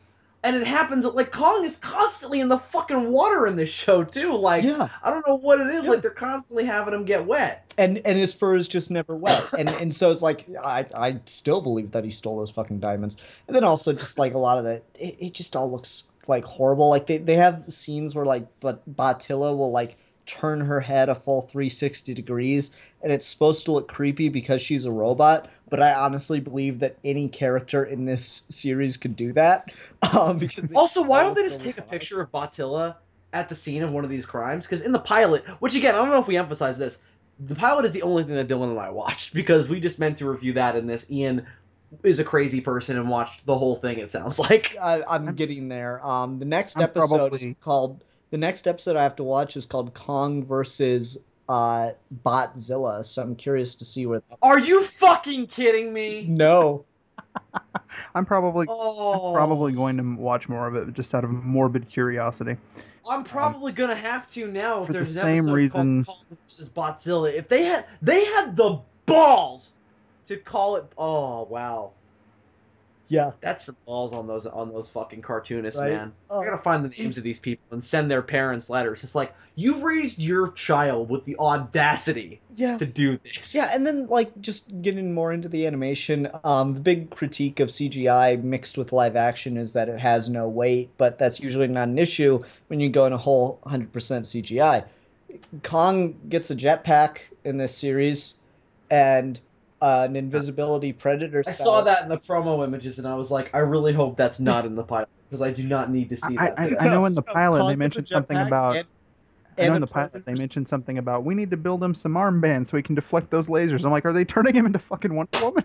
and it happens like Kong is constantly in the fucking water in this show too. Like, Yeah. I don't know what it is. Yeah. Like they're constantly having him get wet. And his fur is just never wet. And so it's like I still believe that he stole those fucking diamonds. And then also just like a lot of it just all looks like horrible. Like they have scenes where like Bottilla will like turn her head a full 360 degrees, and it's supposed to look creepy because she's a robot, but I honestly believe that any character in this series could do that. Because Also, why don't they just take a picture of Bottilla at the scene of one of these crimes? Because in the pilot, which again, I don't know if we emphasize this, the pilot is the only thing that Dylan and I watched because we just meant to review that in this. Ian is a crazy person and watched the whole thing, it sounds like. I'm I'm, getting there. I'm probably The next episode I have to watch is called Kong versus Botzilla. So I'm curious to see where. Are you fucking kidding me? No. I'm probably I'm probably Oh, going to watch more of it just out of morbid curiosity. I'm Um, probably gonna have to now if for the there's an same episode called reason, Kong versus Godzilla. If they had the balls to call it. Oh wow, Yeah. that's some balls on those fucking cartoonists, Right. man. I gotta find the names of It's these people and send their parents letters. It's like you raised your child with the audacity yeah. to do this. Yeah, and then like just getting more into the animation, the big critique of CGI mixed with live action is that it has no weight, but that's usually not an issue when you go in a whole 100% CGI. Kong gets a jetpack in this series and an invisibility predator I saw style. that in the promo images, and I was like, I really hope that's not in the pilot because I do not need to see that today. I know No, in the no, pilot they Kong gets a mentioned something jetpack about I know and in a the pilot they predator. mentioned something about we need to build him some armbands so he can deflect those lasers. I'm like, are they turning him into fucking Wonder Woman?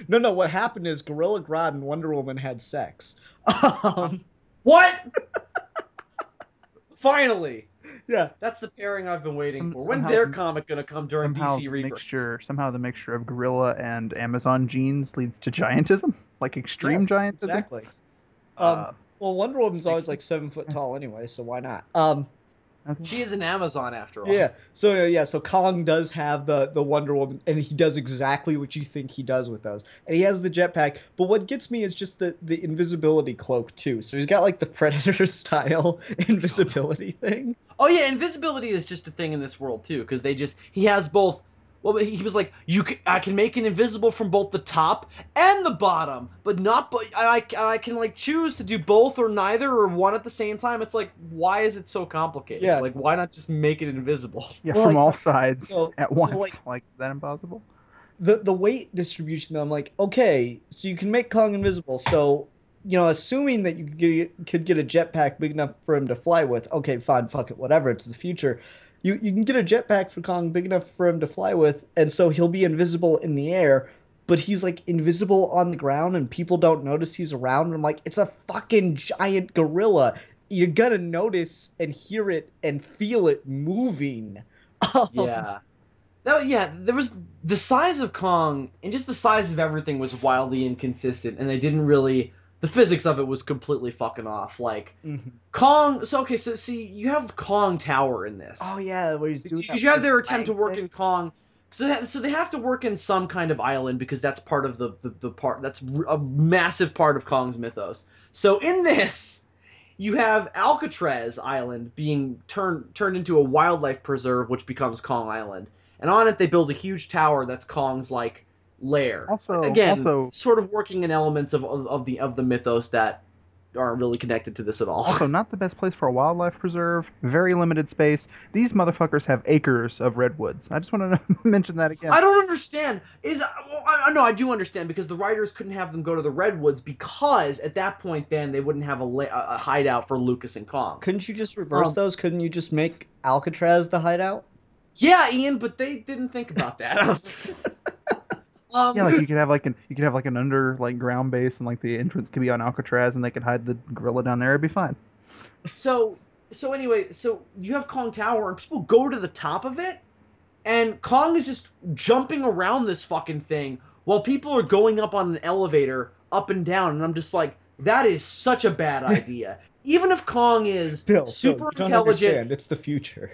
No, no, what happened is Gorilla Grodd and Wonder Woman had sex. Um, What? Finally! yeah. That's the pairing I've been waiting for. When's Somehow their comic gonna come during DC Rebirth? somehow the mixture of gorilla and Amazon genes leads to giantism, like extreme Yes, giantism. exactly. Um, Uh, well, Wonder this Woman's makes always like 7 foot yeah, tall anyway, so why not? okay. She is an Amazon after all. Yeah. So yeah, so Kong does have the Wonder Woman, and he does exactly what you think he does with those, and he has the jetpack. But what gets me is just the invisibility cloak too. So he's got like the Predator style invisibility thing. Oh yeah, invisibility is just a thing in this world too, because he has both. Well, he was like, I can make it invisible from both the top and the bottom, but not. But I can like choose to do both or neither or one at the same time. It's like, why is it so complicated? Yeah. Like, why not just make it invisible? Yeah, Well, from like all okay, sides at so once. like Like, is that impossible? the weight distribution though, I'm like, okay, so you can make Kong invisible. So, assuming that you could get a jetpack big enough for him to fly with, okay, fine, fuck it, whatever, it's the future. You can get a jetpack for Kong big enough for him to fly with, and so he'll be invisible in the air, but he's like invisible on the ground and people don't notice he's around. And I'm like, it's a fucking giant gorilla. You're gonna notice and hear it and feel it moving. Um, Yeah. Yeah, there was the size of Kong and just the size of everything was wildly inconsistent, and they didn't really. The physics of it was completely fucking off. Like mhm. Kong. So okay, so see, you have Kong Tower in Oh this yeah, where he's doing that because you have weird their attempt to flying work thing. in Kong. So they have to work in some kind of island because that's part of the part that's a massive part of Kong's mythos. So in this, you have Alcatraz Island being turned into a wildlife preserve, which becomes Kong Island, and on it they build a huge tower that's Kong's like lair. Again, Also, sort of working in elements of the mythos that aren't really connected to this at all. Also, not the best place for a wildlife preserve. Very limited space. These motherfuckers have acres of redwoods. I just want to mention that again. I don't understand. No, I do understand because the writers couldn't have them go to the redwoods because at that point then they wouldn't have a hideout for Lucas and Kong. Couldn't you just reverse Um, those? Couldn't you just make Alcatraz the hideout? yeah, Ian, but they didn't think about that. Yeah, um, like you could have like an under like ground base and like the entrance could be on Alcatraz and they could hide the gorilla down there. It'd be fine. so anyway, so you have Kong Tower and people go to the top of it and Kong is just jumping around this fucking thing while people are going up on an elevator up and down and I'm just like that is such a bad idea. Even if Kong is Bill, super you don't intelligent, understand. It's the future.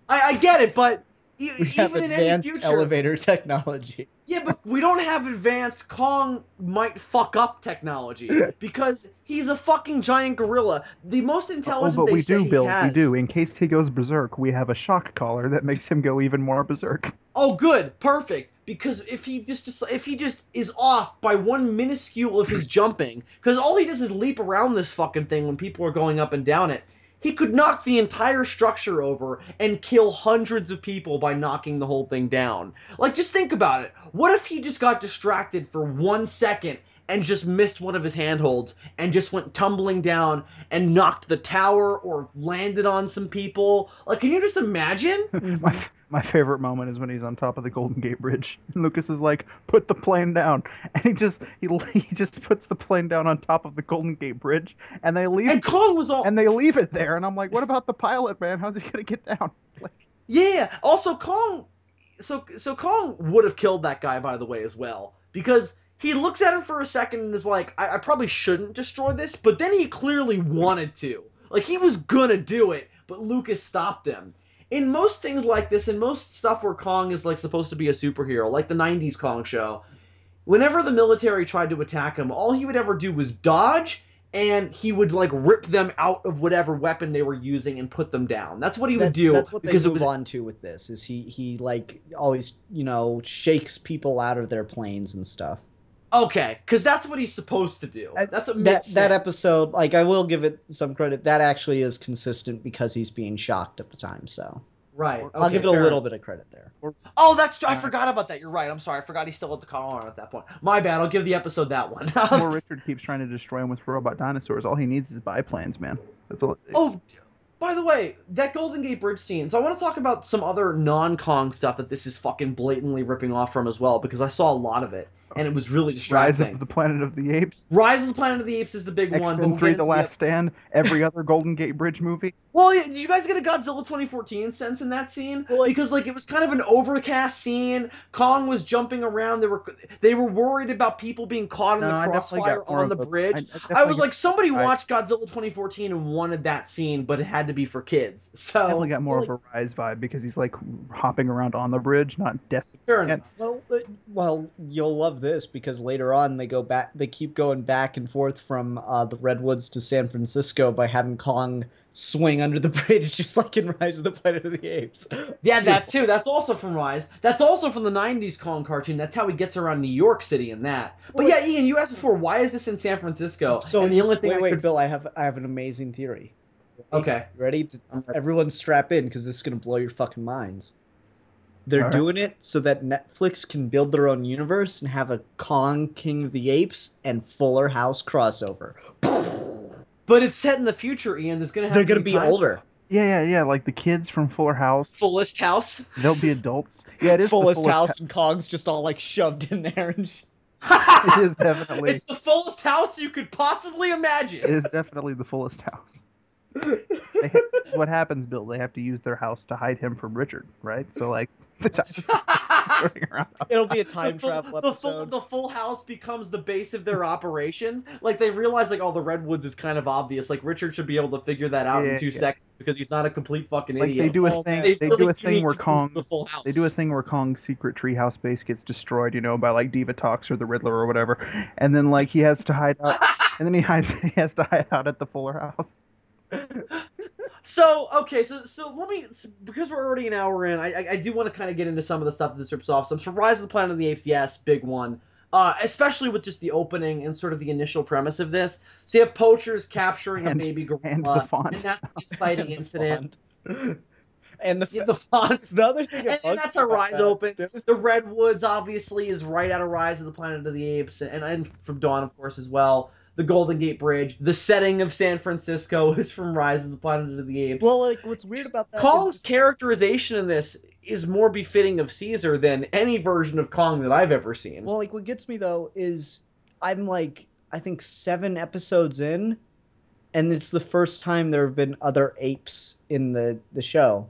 I get it, but We have even in any advanced future, elevator technology. yeah, but we don't have advanced. Kong might fuck up technology because he's a fucking giant gorilla. The most Oh, intelligent but they we say do, he Bill. We do. has. In case he goes berserk, we have a shock collar that makes him go even more berserk. Oh, good, perfect. Because if he just is off by one minuscule of his jumping, because all he does is leap around this fucking thing when people are going up and down it. He could knock the entire structure over and kill hundreds of people by knocking the whole thing down. Like, just think about it. What if he just got distracted for 1 second and just missed one of his handholds and just went tumbling down and knocked the tower or landed on some people? Like, can you just imagine? my Mhm. My favorite moment is when he's on top of the Golden Gate Bridge. And Lucas is like, "Put the plane down," and he just puts the plane down on top of the Golden Gate Bridge, and they leave And Kong was all and they leave it there. And I'm like, "What about the pilot, man? How's he gonna get down?" Like, yeah. Also, Kong. So Kong would have killed that guy, by the way, as well, because he looks at him for a second and is like, I probably shouldn't destroy this, but then he clearly wanted to. Like, he was gonna do it, but Lucas stopped him. In most things like this, in most stuff where Kong is like supposed to be a superhero, like the '90s Kong show, whenever the military tried to attack him, all he would ever do was dodge, and he would like rip them out of whatever weapon they were using and put them down. That's what he would do That's what they because it move was on to with this. Is he like always shakes people out of their planes and stuff. okay, because that's what he's supposed to do. That's what makes That sense. episode, like I will give it some credit. That actually is consistent because he's being shocked at the time. So Right. Okay, I'll give it a fair little enough. bit of credit there. Oh, that's true. I forgot about that. You're right. I'm sorry. I forgot he's still at the collar at that point. My bad. I'll give the episode that one. before Richard keeps trying to destroy him with robot dinosaurs, all he needs is biplanes, man. That's all. Oh, by the way, that Golden Gate Bridge scene. So I want to talk about some other non-Kong stuff that this is fucking blatantly ripping off from as well, because I saw a lot of it, and it was really Rise distracting. of the Planet of the Apes, Rise of the Planet of the Apes is the big one, but X-Men we'll 3: get The into Last Stand, every other Golden Gate Bridge movie. Well, did you guys get a Godzilla 2014 sense in that scene? Well, like- Because like it was kind of an overcast scene. Kong was jumping around. They were worried about people being caught in No, the I definitely crossfire got more on the of a- bridge. I I definitely was got like, somebody Rise- watched Godzilla 2014 and wanted that scene, but it had to be for kids. Definitely So got more of a Rise vibe because he's like hopping around on the bridge, not decimating fair it. enough. Well, you'll love this because later on they go back. They keep going back and forth from the Redwoods to San Francisco by having Kong swing under the bridge, just like in Rise of the Planet of the Apes. Yeah, that too. That's also from Rise. That's also from the '90s Kong cartoon. That's how he gets around New York City in that. But yeah, Ian, you asked before, why is this in San Francisco? So and the only thing wait, Bill, I have an amazing theory. Okay. Ready? I'm ready. Everyone strap in because this is gonna blow your fucking minds. They're All right. doing it so that Netflix can build their own universe and have a Kong King of the Apes and Fuller House crossover. But it's set in the future, Ian. There's gonna have They're to gonna be time older. Yeah. Like the kids from Fuller House, Fullest House. they'll be adults. Yeah, it is Fullest the House and Kong's just all like shoved in there. And It is definitely. It's the fullest house you could possibly imagine. It is definitely the fullest house. What happens, Bill? They have to use their house to hide him from Richard, right? So like the time running around. it'll be a time travel episode. The full house becomes the base of their operations. Like they realize, like, the Redwoods is kind of obvious. Like Richard should be able to figure that out in 2 seconds because he's not a complete fucking Like idiot. they do a Oh, thing. man. They really do a do need thing where to use Kong. the full house. They do a thing where Kong's secret treehouse base gets destroyed, by like Diva Talks or the Riddler or whatever, and then like he has to hide out, and then he has to hide out at the Fuller House. So okay, so let me, because we're already an hour in, I do want to kind of get into some of the stuff that this rips off. So Rise of the Planet of the Apes, yes, big one. Especially with just the opening and sort of the initial premise of this. So you have poachers capturing a baby gorilla, and the font. and that's the inciting incident. And The fonts. the other thing, And that's how Rise opens. The Redwoods obviously is right out of Rise of the Planet of the Apes, and from Dawn, of course, as well. The Golden Gate Bridge. The setting of San Francisco is from Rise of the Planet of the Apes. Well, like what's weird about that? Kong's characterization in this is more befitting of Caesar than any version of Kong that I've ever seen. Well, like what gets me though is I'm like I think 7 episodes in, and it's the first time there have been other apes in the show.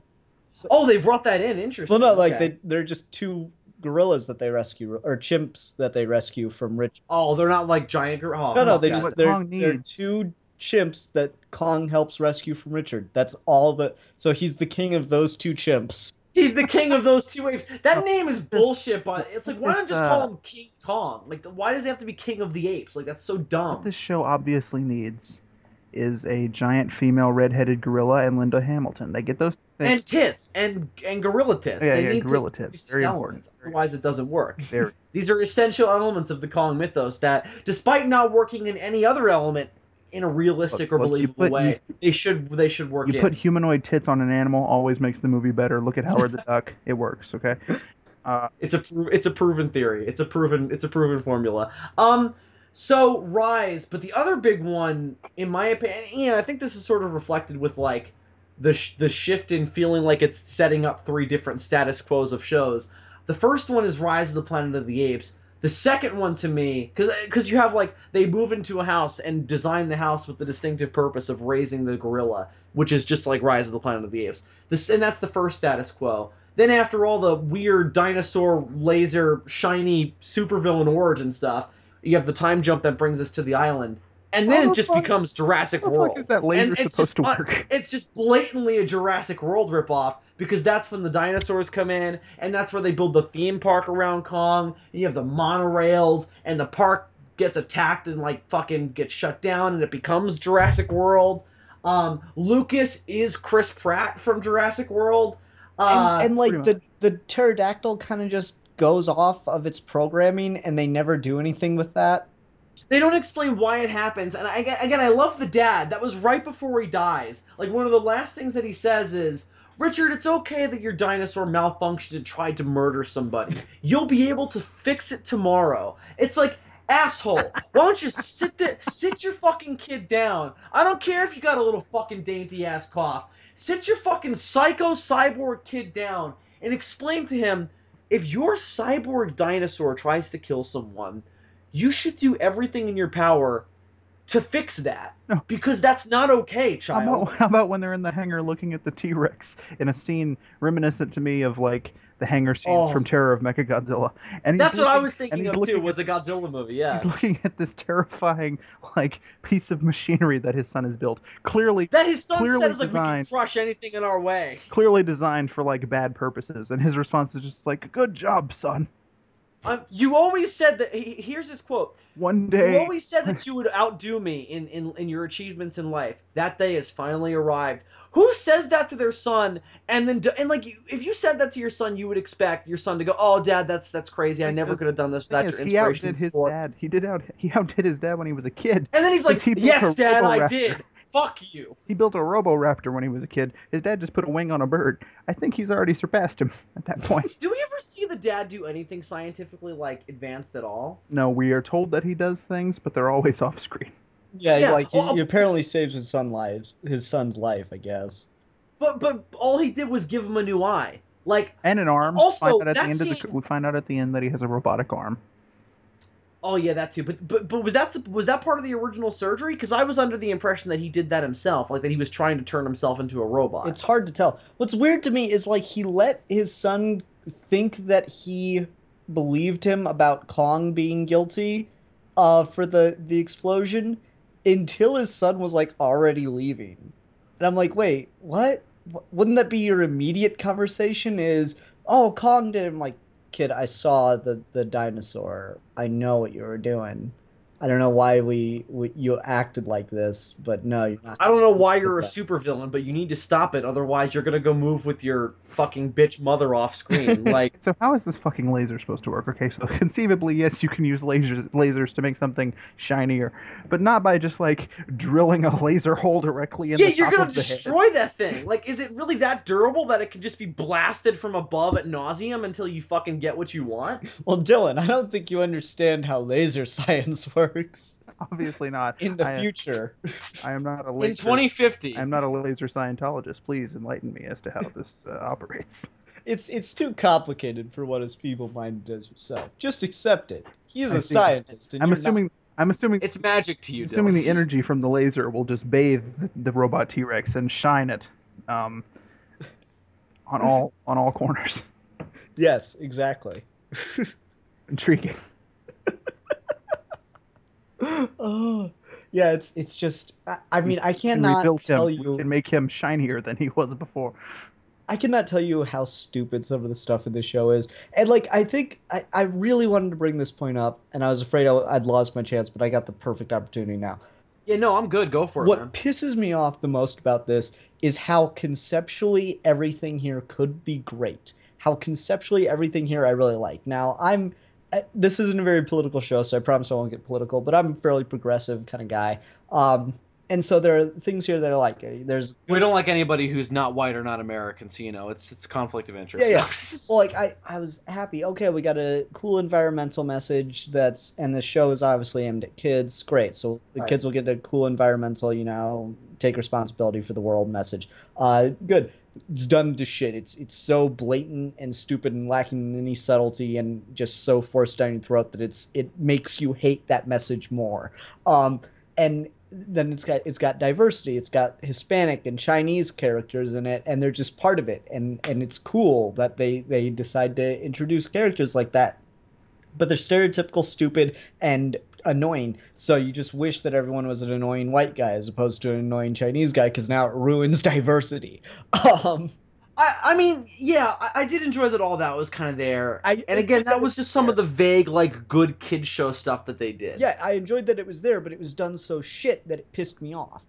Oh, they brought that in. Interesting. Well, no, like Okay. they're just 2 gorillas that they rescue or chimps that they rescue from Rich. Oh, they're not like giant. Oh, No, okay. What they're Kong they're needs. 2 chimps that Kong helps rescue from Richard. That's all the. So he's the king of those 2 chimps. He's the king of those 2 apes. That name is bullshit, but it's like, why not just call him King Kong? Like, why does he have to be king of the apes? Like, that's so What dumb. this show obviously needs is a giant female redheaded gorilla and Linda Hamilton. They get those things. And tits and gorilla tits. Yeah, They yeah, need gorilla to tits. use Very these important. elements, otherwise it doesn't work. Very. These are essential elements of the Kong mythos that, despite not working in any other element in a realistic or Look, you believable put- way, they should work You in. put humanoid tits on an animal, always makes the movie better. Look at Howard the Duck. It works, okay? It's a proven theory. It's a proven formula. So Rise, but the other big one, in my opinion, and I think this is sort of reflected with like the shift in feeling like it's setting up three different status quos of shows. The first one is Rise of the Planet of the Apes. The second one to me, because you have like they move into a house and design the house with the distinctive purpose of raising the gorilla, which is just like Rise of the Planet of the Apes. And that's the first status quo. Then after all the weird dinosaur laser shiny supervillain origin stuff, you have the time jump that brings us to the island, and How then it the just fuck? becomes Jurassic How the fuck is World. that laser And it's supposed just to work? it's just blatantly a Jurassic World ripoff because that's when the dinosaurs come in, and that's where they build the theme park around Kong. And you have the monorails, and the park gets attacked and like fucking gets shut down, and it becomes Jurassic World. Lucas is Chris Pratt from Jurassic World. And Pretty like much. the pterodactyl kind of just goes off of its programming, and they never do anything with that. They don't explain why it happens, and again, I love the dad. That was right before he dies. Like one of the last things that he says is, "Richard, it's okay that your dinosaur malfunctioned and tried to murder somebody. You'll be able to fix it tomorrow." It's like, asshole, why don't you sit your fucking kid down? I don't care if you got a little fucking dainty ass cough. Sit your fucking psycho cyborg kid down and explain to him if your cyborg dinosaur tries to kill someone, you should do everything in your power to fix that No. because that's not okay, child. How about when they're in the hangar looking at the T-Rex in a scene reminiscent to me of like the hangar scenes from Oh, Terror of Mechagodzilla, and that's what I was thinking of too. Was a this Godzilla movie? he's Yeah, looking at this terrifying like piece of machinery that his son has built, that his son said clearly is like we can designed crush anything in our way. clearly designed for like bad purposes, and his response is just like, "Good job, son. You always said that. Here's his quote. One You day." always said that you would outdo me in your achievements in life. That day has finally arrived. Who says that to their son? And like, if you said that to your son, you would expect your son to go, "Oh, Dad, that's crazy. I Thing never is, could have done this thing without is, your he inspiration outdid and his support." dad. He outdid his dad when he was a kid, And then he's because like, "Yes, Dad, I did. Fuck you." He built a Roboraptor when he was a kid. His dad just put a wing on a bird. I think he's already surpassed him at that point. Do we ever see the dad do anything scientifically like advanced at all? No, we are told that he does things, but they're always off screen. Yeah, Yeah. like he apparently saves his son's life, I guess. But all he did was give him a new eye. Like, And an arm. also that We scene. find out at the end that he has a robotic arm. Oh yeah, that too. But was that part of the original surgery? Because I was under the impression that he did that himself, like that he was trying to turn himself into a robot. It's hard to tell. What's weird to me is like he let his son think that he believed him about Kong being guilty for the explosion until his son was like already leaving. And I'm like, "Wait, what? Wouldn't that be your immediate conversation is, "Oh, Kong did." I'm like, "Kid, I saw the dinosaur. I know what you were doing. I don't know why you acted like this, but no, you're not." I don't know why you're a supervillain, but you need to stop it. Otherwise, you're gonna go move with your fucking bitch mother off screen. Like, So how is this fucking laser supposed to work? Okay, so conceivably, yes, you can use lasers to make something shinier, but not by just like drilling a laser hole directly in yeah, the you're top gonna of the head. destroy that thing. Like, is it really that durable that it can just be blasted from above at nauseum until you fucking get what you want? Well, Dylan, I don't think you understand how laser science works Obviously not. in the future. I am not a In laser. 2050. I'm not a laser Scientologist. Please enlighten me as to how this operates. It's too complicated for what his feeble-minded as yourself. Just accept it. He is I a see. scientist, and I'm you're assuming. I'm assuming. It's magic to you, Assuming the Dylan. energy from the laser will just bathe the robot T-Rex and shine it, um, on all corners. not. Yes, exactly. Intriguing. Oh, yeah. It's just. I mean, I We cannot rebuilt him. tell We you. can make him shinier than he was before. I cannot tell you how stupid some of the stuff in this show is. And like, I think I really wanted to bring this point up, and I was afraid I'd lost my chance, but I got the perfect opportunity now. Yeah, no, I'm good. Go for it, What man. pisses me off the most about this is how conceptually everything here could be great. How conceptually everything here I really like. Now, this isn't a very political show, so I promise I won't get political, but I'm a fairly progressive kind of guy. And so there are things here that I like. There's We don't like anybody who's not white or not American, so you know it's conflict of Yeah, interest. yeah. Well, like I was happy. Okay, we got a cool environmental message and the show is obviously aimed at kids. Great. So the Right. kids will get a cool environmental, take responsibility for the world message. Good. It's done to shit. It's so blatant and stupid and lacking in any subtlety and just so forced down your throat that it makes you hate that message more. And then it's got diversity. It's got Hispanic and Chinese characters in it, and they're just part of it. And it's cool that they decide to introduce characters like that, but they're stereotypical, stupid, and annoying. So you just wish that everyone was an annoying white guy as opposed to an annoying Chinese guy, because now it ruins diversity. Um, I mean, yeah, I did enjoy that all that was kind of there. I And again, enjoyed that that it was was just some of there. the vague, like, good kid show stuff that they did. Yeah, I enjoyed that it was there, but it was done so shit that it pissed me off.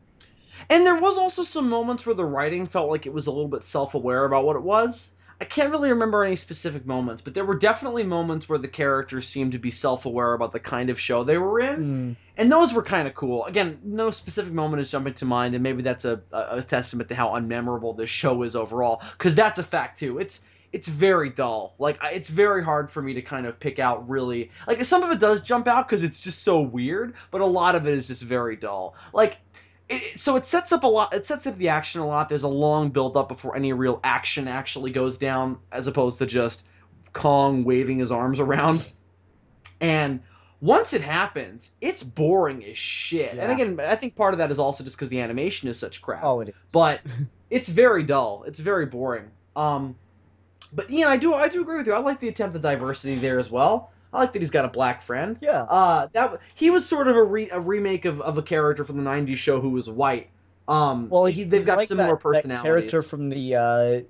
And there was also some moments where the writing felt like it was a little bit self-aware about what it was. I can't really remember any specific moments, but there were definitely moments where the characters seemed to be self-aware about the kind of show they were in. Mm. And those were kind of cool. Again, no specific moment is jumping to mind, and maybe that's a testament to how unmemorable this show is overall. Because that's a fact too. It's very dull. Like it's very hard for me to kind of pick out really. Like some of it does jump out because it's just so weird, but a lot of it is just very dull. Like so it sets up a lot. It sets up the action a lot. There's a long build up before any real action actually goes down, as opposed to just Kong waving his arms around. And once it happens, it's boring as shit. And Yeah. again, I think part of that is also just because the animation is such crap. Oh, it is. But it's very dull. It's very boring. But Ian, I do agree with you. I like the attempt at diversity there as well. I like that he's got a black friend. Yeah. That he was sort of a remake of a character from the '90s show who was white. Well, They've he's got like similar that personalities. character from the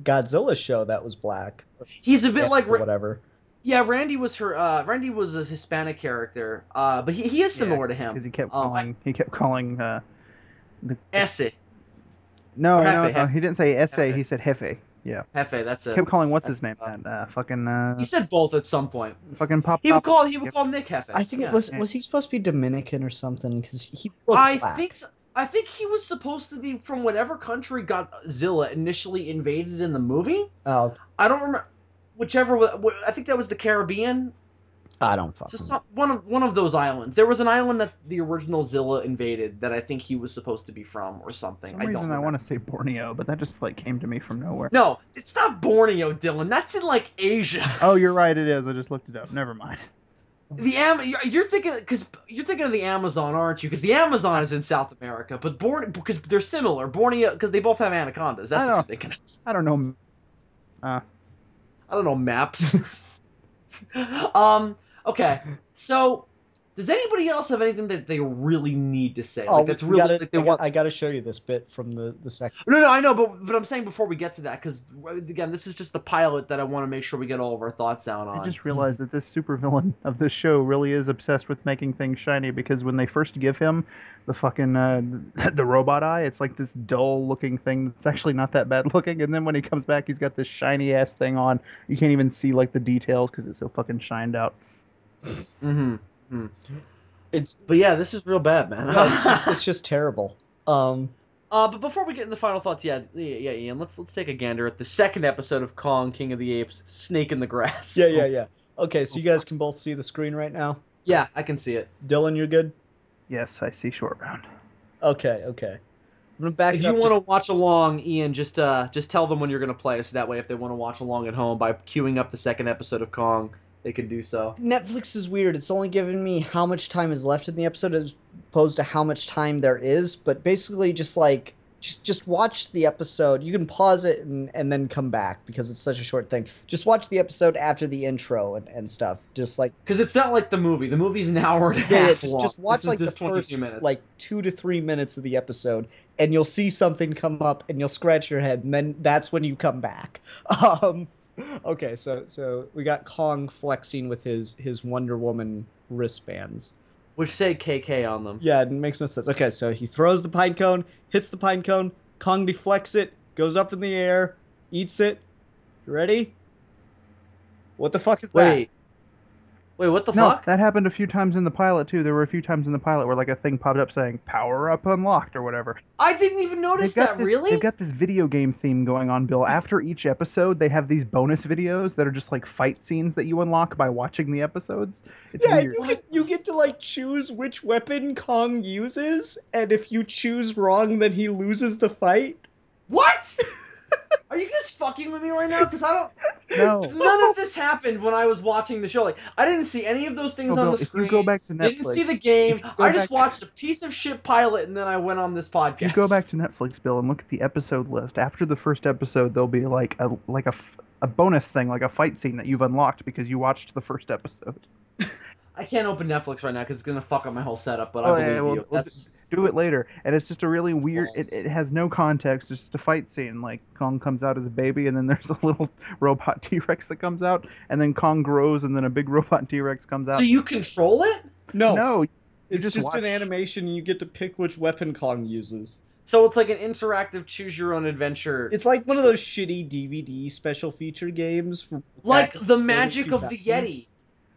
Godzilla show that was black. He's a bit Yeah, like or whatever. Yeah, Randy was her. Randy was a Hispanic character, but he is similar to him. because he kept calling the Esse no or no Hefe. no he didn't say essay, Hefe. he said Hefe. Yeah, Hefe. That's he it. kept calling what's That's, his name fucking he said both at some point. fucking pop He would top. call Nick Hefe. I think it Yeah. was he supposed to be Dominican or something? Because he looked I black. think I think he was supposed to be from whatever country Godzilla initially invaded in the movie. Oh, I don't remember whichever. I think that was the Caribbean. I don't So fucking. one of those islands. There was an island that the original Zilla invaded that I think he was supposed to be from or something. For some I don't reason I remember. want to say Borneo, but that just like came to me from nowhere. No, it's not Borneo, Dylan. That's in like Asia. Oh, you're right, it is. I just looked it up. Never mind. You're thinking because you're thinking of the Amazon, aren't you? Because the Amazon is in South America, but because they're similar. Borneo because they both have anacondas. That's what you're thinking. I don't know. I don't know maps. Okay. So, does anybody else have anything that they really need to say? Like that's really like they want. I got to show you this bit from the section. No, I know, but I'm saying before we get to that, because again, this is just the pilot that I want to make sure we get all of our thoughts out on. I just realized that this supervillain of this show really is obsessed with making things shiny, because when they first give him the fucking the robot eye, it's like this dull looking thing that's actually not that bad looking, and then when he comes back, he's got this shiny ass thing on. You can't even see like the details because it's so fucking shined out. Mm-hmm. It's But yeah, this is real bad, man. no, it's just terrible. But before we get into final thoughts, yeah, Ian, let's take a gander at the second episode of Kong, King of the Apes, Snake in the Grass. Yeah. Okay, so you guys can both see the screen right now. Yeah, I can see it. Dylan, you're good. Yes, I see short round. Okay. I'm gonna back If it you up. want to watch along, Ian, just tell them when you're gonna play, so that way if they want to watch along at home by queuing up the second episode of Kong, they can do so. Netflix is weird. It's only giving me how much time is left in the episode as opposed to how much time there is. But basically, just watch the episode. You can pause it and then come back because it's such a short thing. Just watch the episode after the intro and stuff. Just like Because it's not like the movie. The movie's an hour and a yeah, half just, long. just watch This is like the just 22 first minutes. like 2 to 3 minutes of the episode, and you'll see something come up, and you'll scratch your head, and then that's when you come back. Okay, so we got Kong flexing with his Wonder Woman wristbands. Which say KK on them. Yeah, it makes no sense. Okay, so he throws the pine cone, hits the pine cone, Kong deflects it, goes up in the air, eats it. You ready? What the fuck is that? Wait, what the No, fuck? that happened a few times in the pilot too. There were a few times in the pilot where like a thing popped up saying "Power Up Unlocked" or whatever. I didn't even notice that. They've Really? got this video game theme going on, Bill. After each episode, they have these bonus videos that are just like fight scenes that you unlock by watching the episodes. It's Yeah, weird. you get to like choose which weapon Kong uses, and if you choose wrong, then he loses the fight. What? Are you guys fucking with me right now? Because I don't. No. None of this happened when I was watching the show. Like, I didn't see any of those things No, on Bill, the if you go screen. back to Didn't Netflix, see the if game. you go I just back watched a piece of shit pilot, and then I went on this podcast. if you go back to Netflix, Bill, and look at the episode list, after the first episode, there'll be like a bonus thing, like a fight scene that you've unlocked because you watched the first episode. I can't open Netflix right now because it's gonna fuck up my whole setup. But I Oh yeah, believe you. we'll That's do it later. And it's just a really weird. false. It has no context. It's just a fight scene. Like Kong comes out as a baby, and then there's a little robot T-Rex that comes out, and then Kong grows, and then a big robot T-Rex comes out. So you control it? No, No, you it's just watch. an animation. You get to pick which weapon Kong uses. So it's like an interactive choose your own adventure. It's like one of those shitty DVD special feature games. Like back the in magic of the 2000s. Yeti.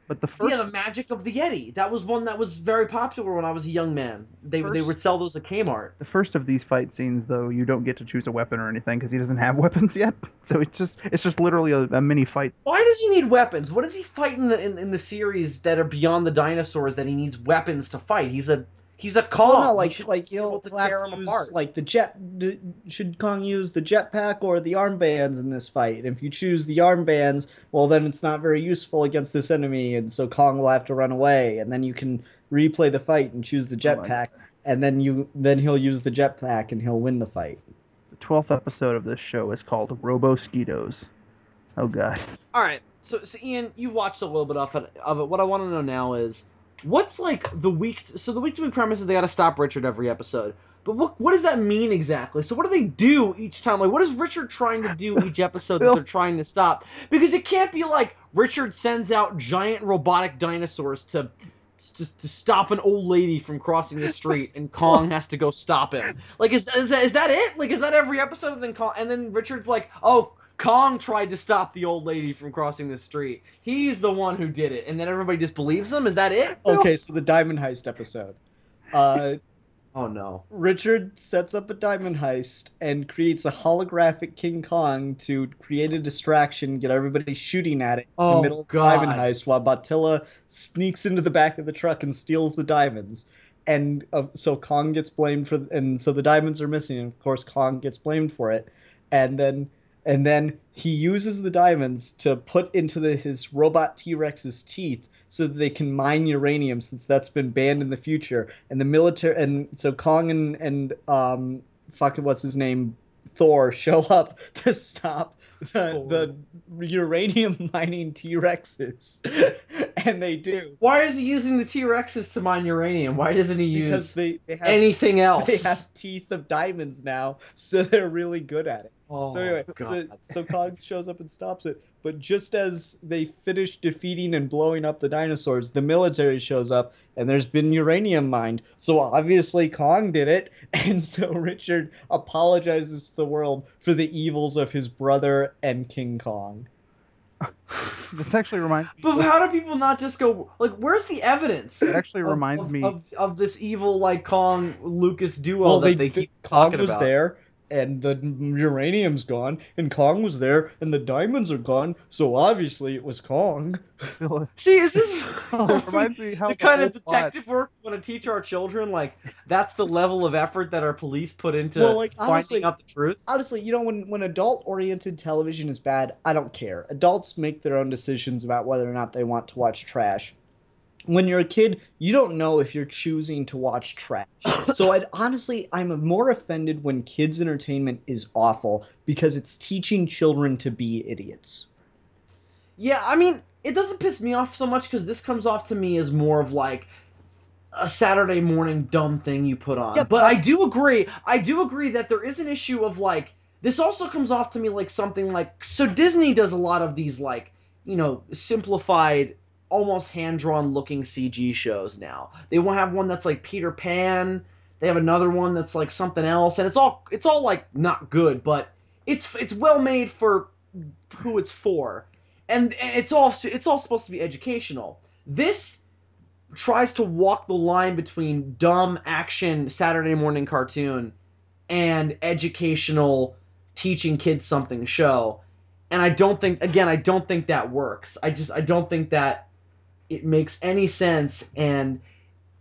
But the first, Yeah, the magic of the Yeti. That was one that was very popular when I was a young man. They would sell those at Kmart. the first of these fight scenes, though, you don't get to choose a weapon or anything because he doesn't have weapons yet. So it's just literally a mini fight. Why does he need weapons? What does he fight in the series that are beyond the dinosaurs that he needs weapons to fight? He's a Kong. Well, no, He like should like be able he'll to have tear to him use apart. like should Kong use the jetpack or the armbands in this fight? If you choose the armbands, well then it's not very useful against this enemy, and so Kong will have to run away, and then you can replay the fight and choose the jetpack, and then he'll use the jetpack and he'll win the fight. The 12th episode of this show is called Robo-Skeetos. Oh god. All right, so Ian, you've watched a little bit of it. What I want to know now is, what's like the week? So the week-to-week premise is they got to stop Richard every episode. But what does that mean exactly? So what do they do each time? Like, what is Richard trying to do each episode that they're trying to stop? Because it can't be like Richard sends out giant robotic dinosaurs to stop an old lady from crossing the street, and Kong has to go stop him. Like, is that it? Like, is that every episode? And then Richard's like, oh, Kong tried to stop the old lady from crossing the street. He's the one who did it, and then everybody just believes him. Is that it? Okay, so the diamond heist episode. Oh no. Richard sets up a diamond heist and creates a holographic King Kong to create a distraction, get everybody shooting at it in the middle of the diamond heist, while Battilla sneaks into the back of the truck and steals the diamonds. And so Kong gets blamed and so the diamonds are missing, and of course Kong gets blamed for it. And then he uses the diamonds to put into his robot T-Rex's teeth so that they can mine uranium, since that's been banned in the future. And the military, and so Kong and fucking what's his name, Thor, show up to stop the uranium mining T-Rexes. And they do. Why is he using the T-Rexes to mine uranium? Why doesn't he use they have, anything else? They have teeth of diamonds now, so they're really good at it. Oh, So anyway, God. so Kong shows up and stops it. But just as they finish defeating and blowing up the dinosaurs, the military shows up, and there's been uranium mined. So obviously Kong did it, and so Richard apologizes to the world for the evils of his brother and King Kong. This actually reminds me. But how do people not just go, like, where's the evidence? It actually reminds me of this evil, like, Kong Lucas duo Well, that they keep Kong talking was about. there, and the uranium's gone, and Kong was there, and the diamonds are gone, so obviously it was Kong. See, is this It reminds me how the kind of whole plot- detective work we want to teach our children? Like, that's the level of effort that our police put into Well, like, honestly- finding out the truth? Honestly, you know, when adult-oriented television is bad, I don't care. Adults make their own decisions about whether or not they want to watch trash. When you're a kid, you don't know if you're choosing to watch trash. So I'm more offended when kids' entertainment is awful because it's teaching children to be idiots. Yeah, I mean, it doesn't piss me off so much because this comes off to me as more of like a Saturday morning dumb thing you put on. Yeah, but I do agree that there is an issue of like, this also comes off to me like something like, so Disney does a lot of these like, you know, simplified, almost hand-drawn looking CG shows now. They will have one that's like Peter Pan. They have another one that's like something else, and it's all like not good, but it's well made for who it's for, and it's all supposed to be educational. This tries to walk the line between dumb action Saturday morning cartoon and educational teaching kids something show. And I don't think, again, I don't think that works. I don't think that it makes any sense, and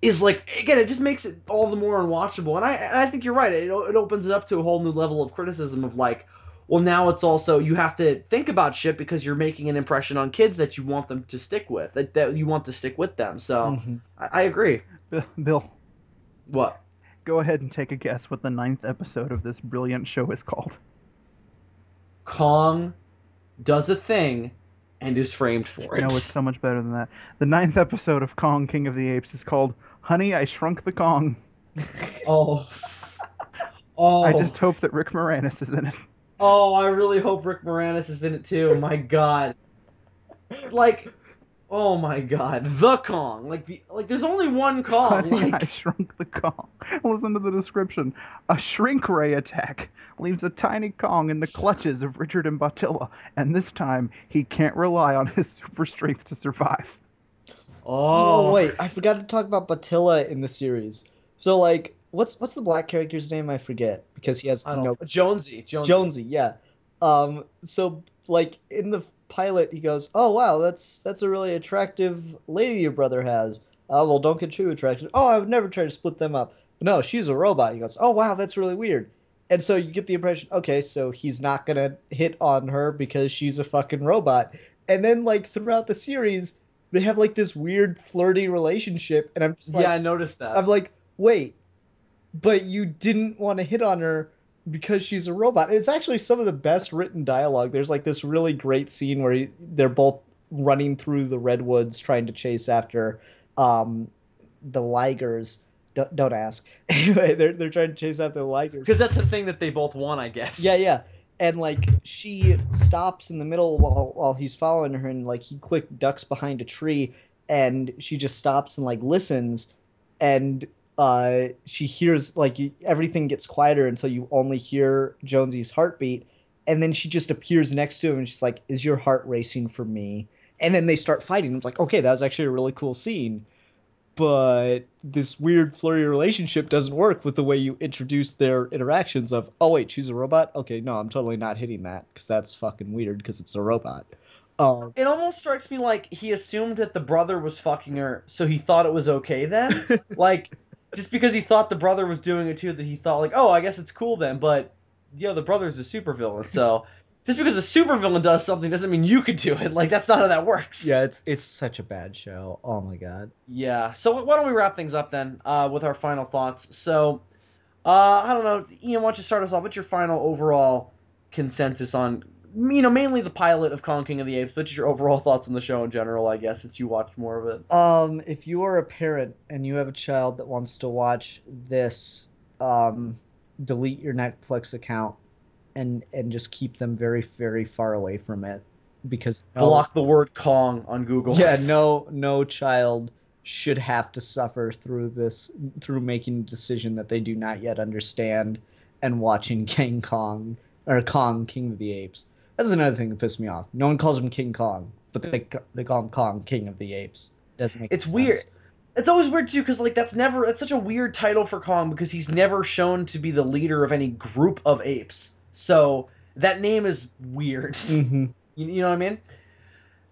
is like, again, it just makes it all the more unwatchable. And I think you're right. It opens it up to a whole new level of criticism of like, well, now it's also, you have to think about shit because you're making an impression on kids that you want them to stick with, that you want to stick with them. So Mhm. I agree. Bill, What? go ahead and take a guess what the 9th episode of this brilliant show is called. Kong does a thing and is framed for it. No, it's so much better than that. The 9th episode of Kong, King of the Apes is called Honey, I Shrunk the Kong. Oh. I just Oh. hope that Rick Moranis is in it. Oh, I really hope Rick Moranis is in it too. My God. Like, oh my God, the Kong. Like there's only one Kong. Honey, I Like, Shrunk the Kong. Listen to the description. A shrink ray attack leaves a tiny Kong in the clutches of Richard and Bottilla, and this time he can't rely on his super strength to survive. Oh oh, wait, I forgot to talk about Batilla in the series. So like, what's the black character's name? I forget because he has I don't. no Jonesy. Jonesy. Yeah. So like in the pilot, he goes, "Oh wow, that's a really attractive lady your brother has." Well, don't get too attracted. Oh, I would never try to split them up. But no, she's a robot. He goes, "Oh wow, that's really weird." And so you get the impression, okay, so he's not gonna hit on her because she's a fucking robot. And then like throughout the series, they have like this weird flirty relationship, and Yeah, I noticed that. I'm like, wait, but you didn't want to hit on her because she's a robot. It's actually some of the best written dialogue. There's like this really great scene where they're both running through the redwoods trying to chase after um, the ligers. Don't ask. Anyway, they're trying to chase after the ligers. Because that's the thing that they both want, I guess. Yeah, yeah. And like she stops in the middle while he's following her, and like he quick ducks behind a tree, and she just stops and like listens, and she hears like everything gets quieter until you only hear Jonesy's heartbeat, and then she just appears next to him and she's like, "Is your heart racing for me?" And then they start fighting. It's like, okay, that was actually a really cool scene, but this weird flirty relationship doesn't work with the way you introduce their interactions of, oh wait, she's a robot, okay, no, I'm totally not hitting that because that's fucking weird because it's a robot. It almost strikes me like he assumed that the brother was fucking her, so he thought it was okay then. Like, just because he thought the brother was doing it too, that he thought like, oh, I guess it's cool then. But the brother's a supervillain, so just because a supervillain does something doesn't mean you could do it. Like, that's not how that works. Yeah, it's such a bad show. Oh my god. Yeah. So why don't we wrap things up then with our final thoughts? So, I don't know, Ian, why don't you start us off? What's your final overall consensus on, mainly the pilot of Kong King of the Apes, but just your overall thoughts on the show in general, I guess, since you watched more of it. If you are a parent and you have a child that wants to watch this, delete your Netflix account and just keep them very, very far away from it because Block the word Kong on Google. yeah, no child should have to suffer through making a decision that they do not yet understand and watching King Kong or Kong King of the Apes. That's another thing that pissed me off. No one calls him King Kong, but they call him Kong King of the Apes. Doesn't make It's sense. weird. It's always weird too, because like that's such a weird title for Kong because he's never shown to be the leader of any group of apes. So that name is weird. Mm-hmm. You know what I mean?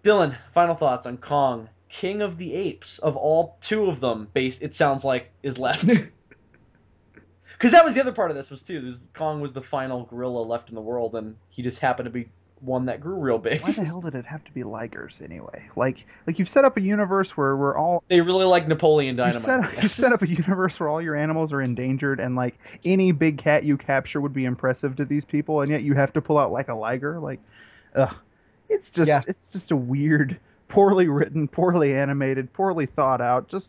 Dylan, final thoughts on Kong, King of the Apes. Of all two of them, it sounds like is left. Because that was the other part of this was too. Kong was the final gorilla left in the world, and he just happened to be one that grew real big. Why the hell did it have to be ligers anyway? Like you've set up a universe where we're all They really like Napoleon you Dynamite. set up a universe where all your animals are endangered, and like any big cat you capture would be impressive to these people, and yet you have to pull out like a liger. Like, ugh, it's just a weird, poorly written, poorly animated, poorly thought out. Just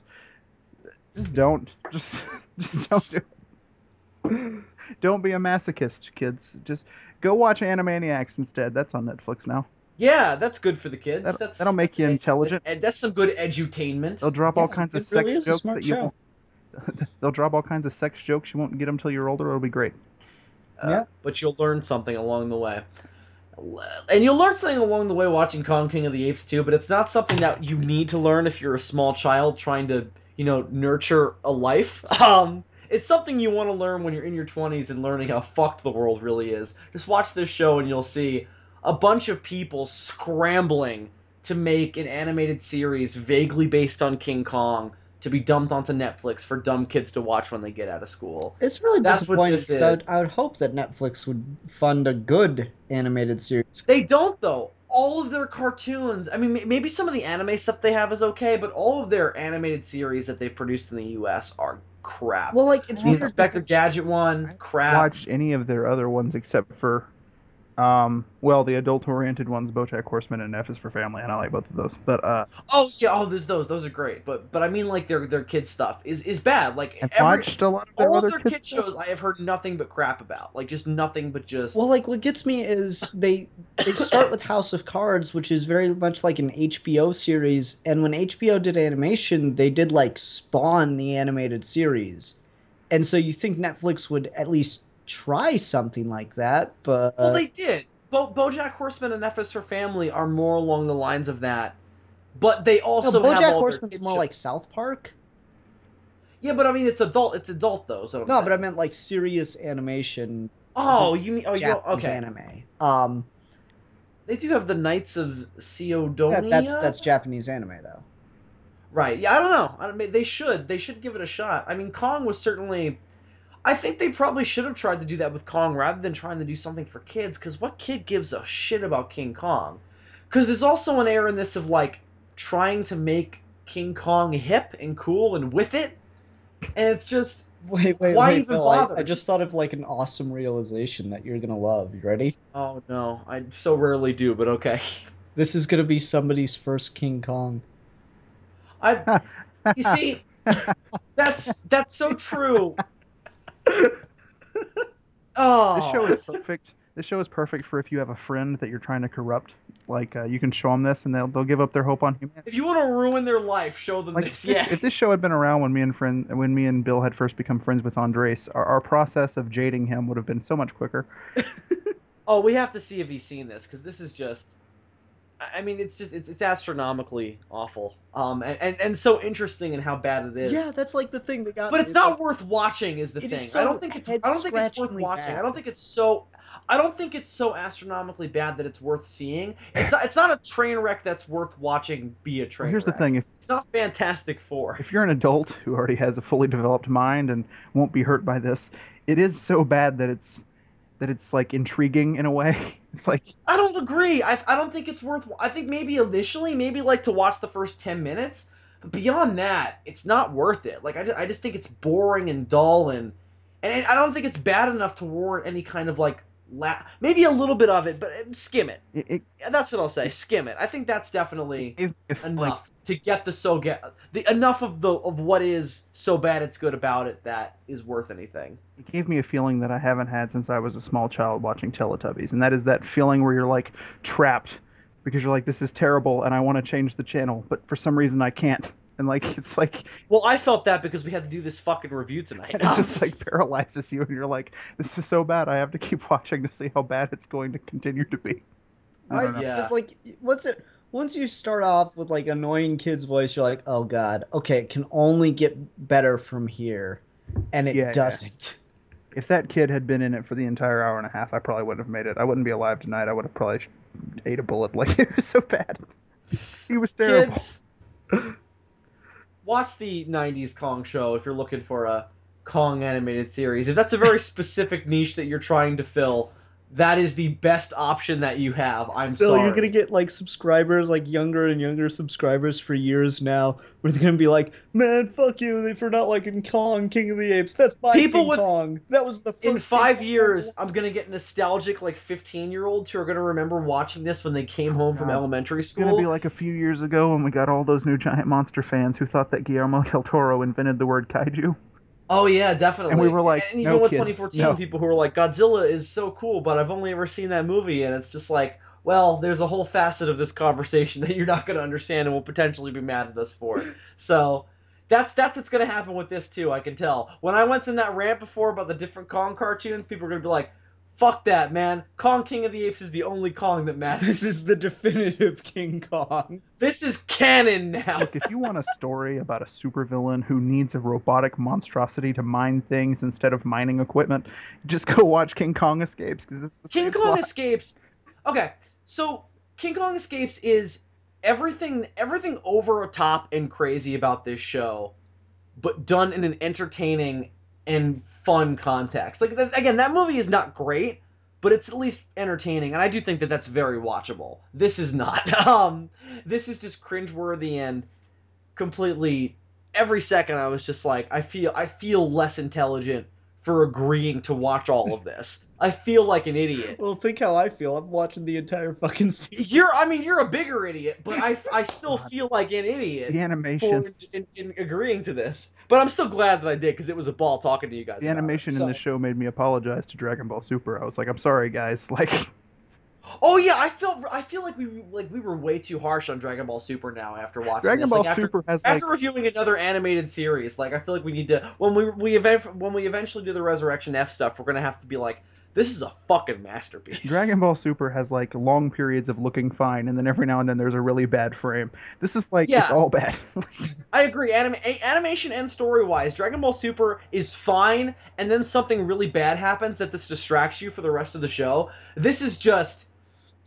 don't just don't do it. Don't be a masochist, kids. Just go watch Animaniacs instead. That's on Netflix now. Yeah, that's good for the kids. That'll make you intelligent. That's some good edutainment. They'll drop all kinds of it really sex is a jokes smart that you show. won't. They'll drop all kinds of sex jokes you won't get them till you're older. It'll be great. Yeah. But you'll learn something along the way. And you'll learn something along the way watching Kong King of the Apes too, but it's not something that you need to learn if you're a small child trying to, nurture a life. It's something you want to learn when you're in your 20s and learning how fucked the world really is. Just watch this show and you'll see a bunch of people scrambling to make an animated series vaguely based on King Kong to be dumped onto Netflix for dumb kids to watch when they get out of school. It's really That's what disappointing this because I is. would hope that Netflix would fund a good animated series. They don't though. All of their cartoons, I mean, maybe some of the anime stuff they have is okay, but all of their animated series that they've produced in the U.S. are crap. Well, like, I it's The weird haven't Inspector because Gadget I one, haven't crap. watched any of their other ones except for the adult-oriented ones, BoJack Horseman and F is for Family, and I like both of those. But Oh yeah, there's those. Those are great. But I mean, like their kid stuff is bad. Like I've watched a lot of their all of other their kids kid stuff. shows, I have heard nothing but crap about. Like just nothing but well, just. like what gets me is they start with House of Cards, which is very much like an HBO series, and when HBO did animation, they did like Spawn the animated series. And so you think Netflix would at least try something like that, Well, but they did. BoJack Horseman and F is for Family are more along the lines of that, but they no, also have BoJack all their Horseman's kid more shows. like South Park. Yeah, but I mean, it's adult. It's adult though. Is what I'm No, but I saying. meant like serious animation, as in Oh, you mean? Oh, you don't. Japanese Okay. anime. They do have the Knights of That's Sidonia. Japanese anime though. Right. Yeah. I don't know. I mean, they should. They should give it a shot. I mean, Kong was certainly. I think they probably should have tried to do that with Kong rather than trying to do something for kids. Because what kid gives a shit about King Kong? Because there's also an air in this of like trying to make King Kong hip and cool and with it, and it's just why Wait, even Bill. I bother? just Just thought of like an awesome realization that you're gonna love. You ready? oh no, I so rarely do, but okay. This is gonna be somebody's first King Kong. I you see that's so true. This show Oh, is perfect. This show is perfect for if you have a friend that you're trying to corrupt. Like you can show them this, and they'll give up their hope on humanity. if you want to ruin their life, show them Like this. Yeah. if this show had been around when me and Bill had first become friends with Andres, our process of jading him would have been so much quicker. Oh, we have to see if he's seen this because this is just. I mean, it's just it's astronomically awful. And so interesting in how bad it Yeah, is. that's like the thing that got But me. it's It's like not worth watching is the it is thing. so head I don't think it's worth scratchingly watching. bad. I don't think it's so astronomically bad that it's worth seeing. It's not a train wreck that's worth watching be a Well, train here's the wreck. thing: It's not Fantastic Four. if you're an adult who already has a fully developed mind and won't be hurt by this, it is so bad that it's like intriguing in a way. It's like I don't agree. I don't think it's worth. I think maybe initially, maybe like to watch the first 10 minutes, but beyond that, it's not worth it. Like I just think it's boring and dull, and I don't think it's bad enough to warrant any kind of like maybe a little bit of it, but skim it. it it, Yeah, that's what I'll say. it, Skim it. I think that's it definitely gave me a, like enough to get the enough of what is so bad it's good about it that is worth anything. it gave me a feeling that I haven't had since I was a small child watching Teletubbies, and that is that feeling where you're like trapped because you're like, this is terrible, and I want to change the channel, but for some reason I can't, and like it's like Well, I felt that because we had to do this fucking review tonight. it just like paralyzes you, and you're like, this is so bad, I have to keep watching to see how bad it's going to continue to be. I don't Right? know. Yeah. Because like once you start off with like annoying kid's voice, you're like, oh god, okay, it can only get better from here, and it Yeah. doesn't. If that kid had been in it for the entire hour and a half, I probably wouldn't have made it. I wouldn't be alive tonight. I would have probably ate a bullet. Like it was so bad. He was terrible. Kids, watch the 90s Kong show if you're looking for a Kong animated series. If that's a very specific niche that you're trying to fill, that is the best option that you have. I'm Bill, you're gonna sorry. get like subscribers, like younger and younger subscribers for years now, where they're gonna be like, "Man, fuck you for not liking Kong, King of the Apes. That's my People King with Kong. That was the in first King five Kong I ever years, liked." I'm gonna get nostalgic like 15-year-olds who are gonna remember watching this when they came Oh home from God. elementary It's gonna be school. like a few years ago when we got all those new giant monster fans who thought that Guillermo del Toro invented the word kaiju, Oh yeah, and we definitely. were like, And no, even with kids, 2014, no. people who were like, Godzilla is so cool, but I've only ever seen that movie, and it's just like, well, there's a whole facet of this conversation that you're not going to understand and will potentially be mad at us for. So that's what's going to happen with this too. I can tell. When I went in that rant before about the different Kong cartoons, people are going to be like, Fuck that, man. Kong King of the Apes is the only Kong that matters. This is the definitive King Kong. This is canon now. Look, if you want a story about a supervillain who needs a robotic monstrosity to mine things instead of mining equipment, just go watch King Kong Escapes because it's the King same Kong plot. Escapes. Okay, so King Kong Escapes is everything over top and crazy about this show, but done in an entertaining and fun context. Like again, that movie is not great, but it's at least entertaining, and I do think that that's very watchable. This is not. This is just cringeworthy and completely. Every second, I was just like, I feel less intelligent for agreeing to watch all of this. I feel like an idiot. Well, think how I feel. I'm watching the entire fucking series. You're a bigger idiot, but I still God, feel like an idiot the animation, for in agreeing to this. But I'm still glad that I did because it was a ball talking to you guys the about it. animation in this So, show made me apologize to Dragon Ball Super. I was like, I'm sorry, guys. Like, oh yeah, I feel like we were way too harsh on Dragon Ball Super now after watching Dragon this. Ball Like after Super has like after reviewing another animated series, like I feel like we need to when we eventually do the Resurrection F stuff, we're gonna have to be like, this is a fucking masterpiece. Dragon Ball Super has like long periods of looking fine, and then every now and then there's a really bad frame. This is like it's Yeah, all bad. I agree. Animation and story wise, Dragon Ball Super is fine, and then something really bad happens that this distracts you for the rest of the show. This is just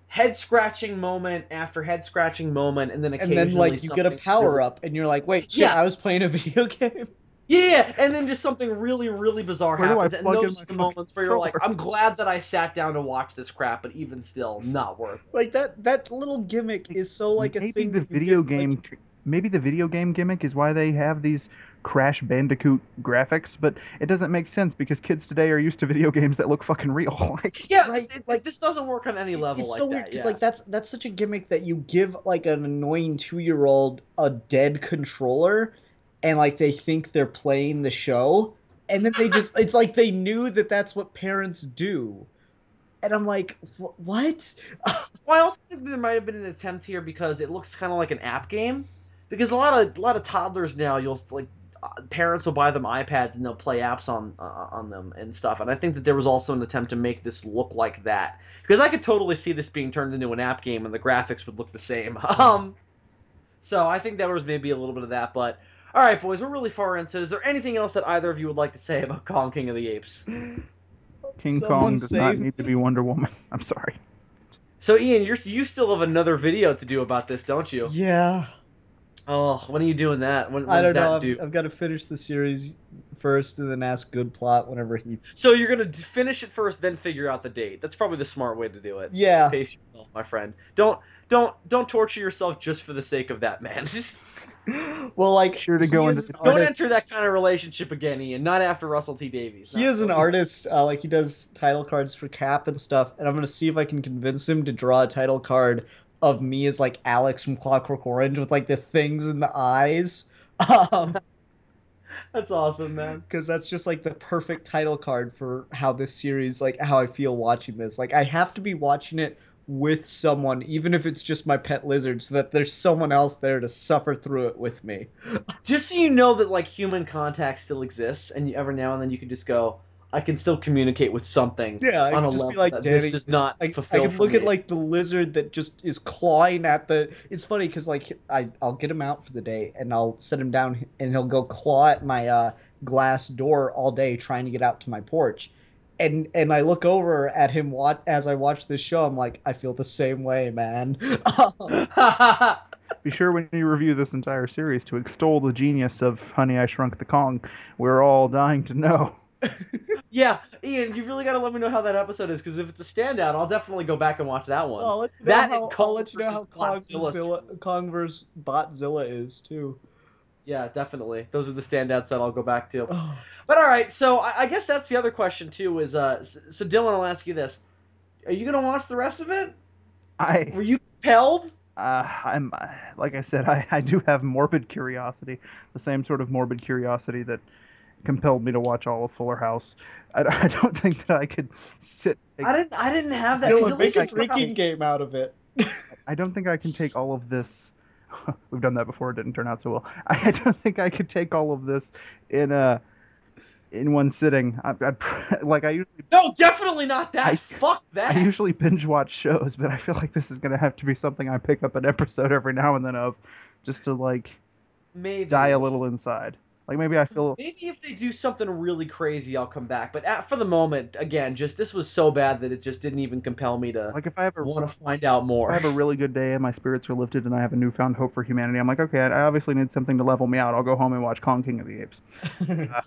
head scratching moment after head scratching moment, and then And then occasionally like you get a something power really. up, and you're like, wait, shit, Yeah, I was playing a video game. yeah, and then just something really, really bizarre Where do I happens, and plug in those my are the fucking moments where you're like, controller? I'm glad that I sat down to watch this crap, but even still, not worth it. Like that little gimmick Like, is so like a maybe thing the that you get video like. game, maybe the video game gimmick is why they have these Crash Bandicoot graphics, but it doesn't make sense because kids today are used to video games that look fucking real. Like, Yeah, Right, like this doesn't work on any level it's so like weird that. because Yeah. like that's such a gimmick that you give like an annoying 2-year old a dead controller, and like they think they're playing the show, and then they just it's like they knew that that's what parents do, and I'm like, what? Well, I also think there might have been an attempt here because it looks kind of like an app game. Because a lot of toddlers now, you'll like parents will buy them iPads and they'll play apps on them and stuff. And I think that there was also an attempt to make this look like that. Because I could totally see this being turned into an app game and the graphics would look the same. So I think there was maybe a little bit of that. But all right, boys, we're really far into. Is there anything else that either of you would like to say about Kong King of the Apes? King Someone Kong does not save need to me. be Wonder Woman. I'm sorry. So Ian, you still have another video to do about this, don't you? Yeah. Oh, when are you doing that? I When's don't know. that I've, due? I've got to finish the series first and then ask Good Plot whenever he. So you're gonna finish it first, then figure out the date. That's probably the smart way to do it. Yeah. Pace yourself, my friend. Don't torture yourself just for the sake of that, man. Well, Be like sure to he go is into an the Don't chat. artist. enter that kind of relationship again, Ian. Not after Russell T Davies. He is an artist. Like he does title cards for Cap and stuff. And I'm gonna see if I can convince him to draw a title card of me as like Alex from Clockwork Orange with like the things in the eyes. Um, That's awesome, man. because that's just like the perfect title card for how this series, like how I feel watching this. Like I have to be watching it with someone, even if it's just my pet lizard, so that there's someone else there to suffer through it with me. Just so you know that like human contact still exists, and every now and then you can just go, I can still communicate with something Yeah, I on a could just be level like that this Danny. does not I fulfill could for look at me. like the lizard that just is clawing at the. It's funny because like I'll get him out for the day and I'll set him down and he'll go claw at my glass door all day trying to get out to my porch, and I look over at him as I watch this show. I'm like, I feel the same way, man. Be sure when you review this entire series to extol the genius of Honey, I Shrunk the Kong. We're all dying to know. Yeah, Ian, you really got to let me know how that episode is because if it's a standout, I'll definitely go back and watch that one. Well, I'll let you know That and how I'll Kong let you know versus how Godzilla. Kong versus Botzilla is too. Yeah, definitely. Those are the standouts that I'll go back to. Oh, But all right, so I guess that's the other question too. Is so Dylan, I'll ask you this: Are you gonna watch the rest of it? I Were you compelled? I'm like I said, I do have morbid curiosity, the same sort of morbid curiosity that compelled me to watch all of Fuller House. I don't think that I could sit. I didn't have that because Dylan, at make least a in Fuller House. drinking game out of it. I don't think I can take all of this. We've done that before. It didn't turn out so well. I don't think I could take all of this in a in one sitting. Like I usually No, definitely not that. I- Fuck that. I usually binge watch shows, but I feel like this is gonna have to be something I pick up an episode every now and then of, just to like Maybe. die a little inside. Like maybe I feel Maybe if they do something really crazy, I'll come back. But for the moment, again, just this was so bad that it just didn't even compel me to like if I have want to find out more. a really good day and my spirits are lifted and I have a newfound hope for humanity, I'm like, okay, I obviously need something to level me out. I'll go home and watch Kong King of the Apes. Yeah,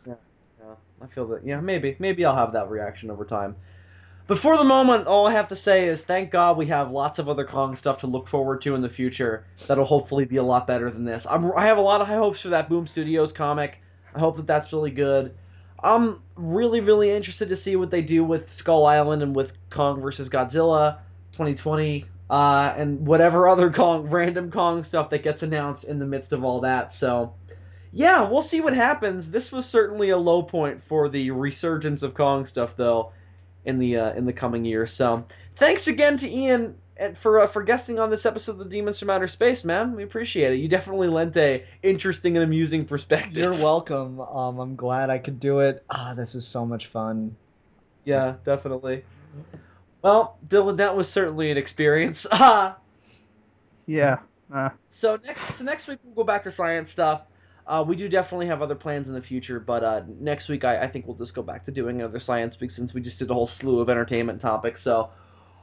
I feel that. Yeah, maybe I'll have that reaction over time. But for the moment, all I have to say is thank God we have lots of other Kong stuff to look forward to in the future that'll hopefully be a lot better than this. I have a lot of high hopes for that Boom Studios comic. I hope that that's really good. I'm really, really interested to see what they do with Skull Island and with Kong vs. Godzilla 2020, and whatever other random Kong stuff that gets announced in the midst of all that. So, yeah, we'll see what happens. This was certainly a low point for the resurgence of Kong stuff, though, in the coming years. So, thanks again to Ian for guesting on this episode of the Demons from Outer Space, man. We appreciate it. You definitely lent a interesting and amusing perspective. You're welcome. I'm glad I could do it. This is so much fun. Yeah, definitely. Well, Dylan, that was certainly an experience. Yeah. So next week we'll go back to science stuff. We do definitely have other plans in the future, but next week I think we'll just go back to doing another science week since we just did a whole slew of entertainment topics. So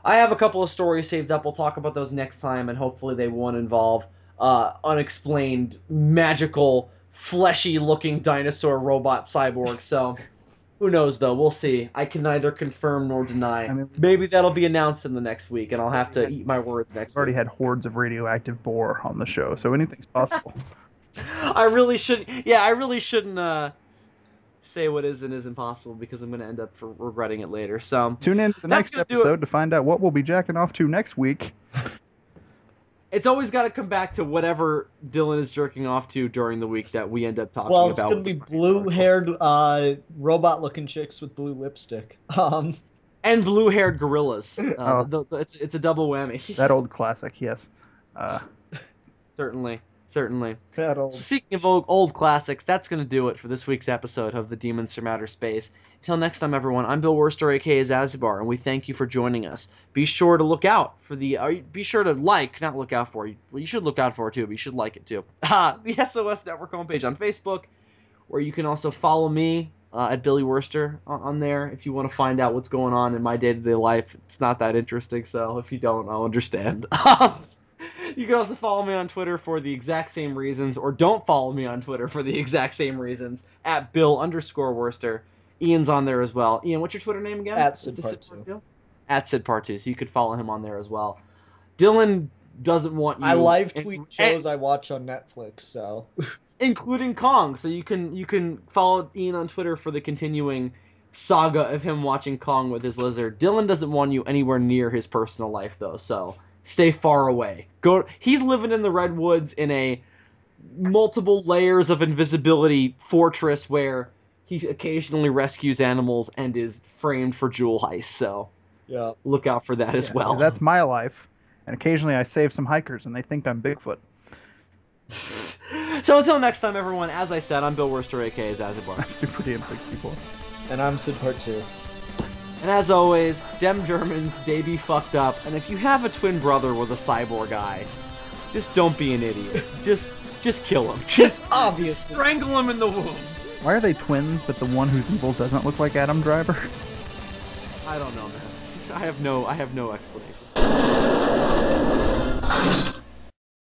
I have a couple of stories saved up. We'll talk about those next time, and hopefully they won't involve unexplained, magical, fleshy-looking dinosaur robot cyborgs. So who knows, though? We'll see. I can neither confirm nor deny. I mean, Maybe that'll be announced in the next week, and I'll have to eat my words next we've already week. had hordes of radioactive boar on the show, so anything's possible. I really shouldn't. Yeah, I really shouldn't say what is and isn't possible because I'm going to end up regretting it later. So Tune in to the that's next gonna do it. episode to find out what we'll be jacking off to next week. It's always got to come back to whatever Dylan is jerking off to during the week that we end up talking Well, about. it's gonna with be the science blue-haired robot-looking chicks with blue lipstick. and blue-haired gorillas. Oh. It's a double whammy. That old classic, yes. Certainly. That old. Speaking of old classics, that's going to do it for this week's episode of The Demons from Outer Space. Until next time, everyone, I'm Bill Worster, aka Zazubaar, and we thank you for joining us. Be sure to look out for be sure to not look out for, well, you should look out for it too, but you should like it too. The SOS Network homepage on Facebook, where you can also follow me at Billy Worster on there if you want to find out what's going on in my day-to-day life. It's not that interesting, so if you don't, I'll understand. You can also follow me on Twitter for the exact same reasons, or don't follow me on Twitter for the exact same reasons, at Bill_Worster. Ian's on there as well. Ian, what's your Twitter name again? At SidPart2. At SidPart2, so you could follow him on there as well. Dylan doesn't want you... I live tweet shows I watch on Netflix, so... including Kong, so you can follow Ian on Twitter for the continuing saga of him watching Kong with his lizard. Dylan doesn't want you anywhere near his personal life, though, so... stay far away. He's living in the redwoods in a multiple layers of invisibility fortress where he occasionally rescues animals and is framed for jewel heists. So yeah, look out for that as well. That's my life, and occasionally I save some hikers, and they think I'm Bigfoot. So until next time, everyone. As I said, I'm Bill Worster, aka Zazubaar. I'm Super DM64. And I'm SidPart2. And as always, dem Germans, they be fucked up. And if you have a twin brother with a cyborg eye, just don't be an idiot. Just kill him. Just obviously strangle him in the womb. Why are they twins, but the one who's evil doesn't look like Adam Driver? I don't know, man. I have no explanation.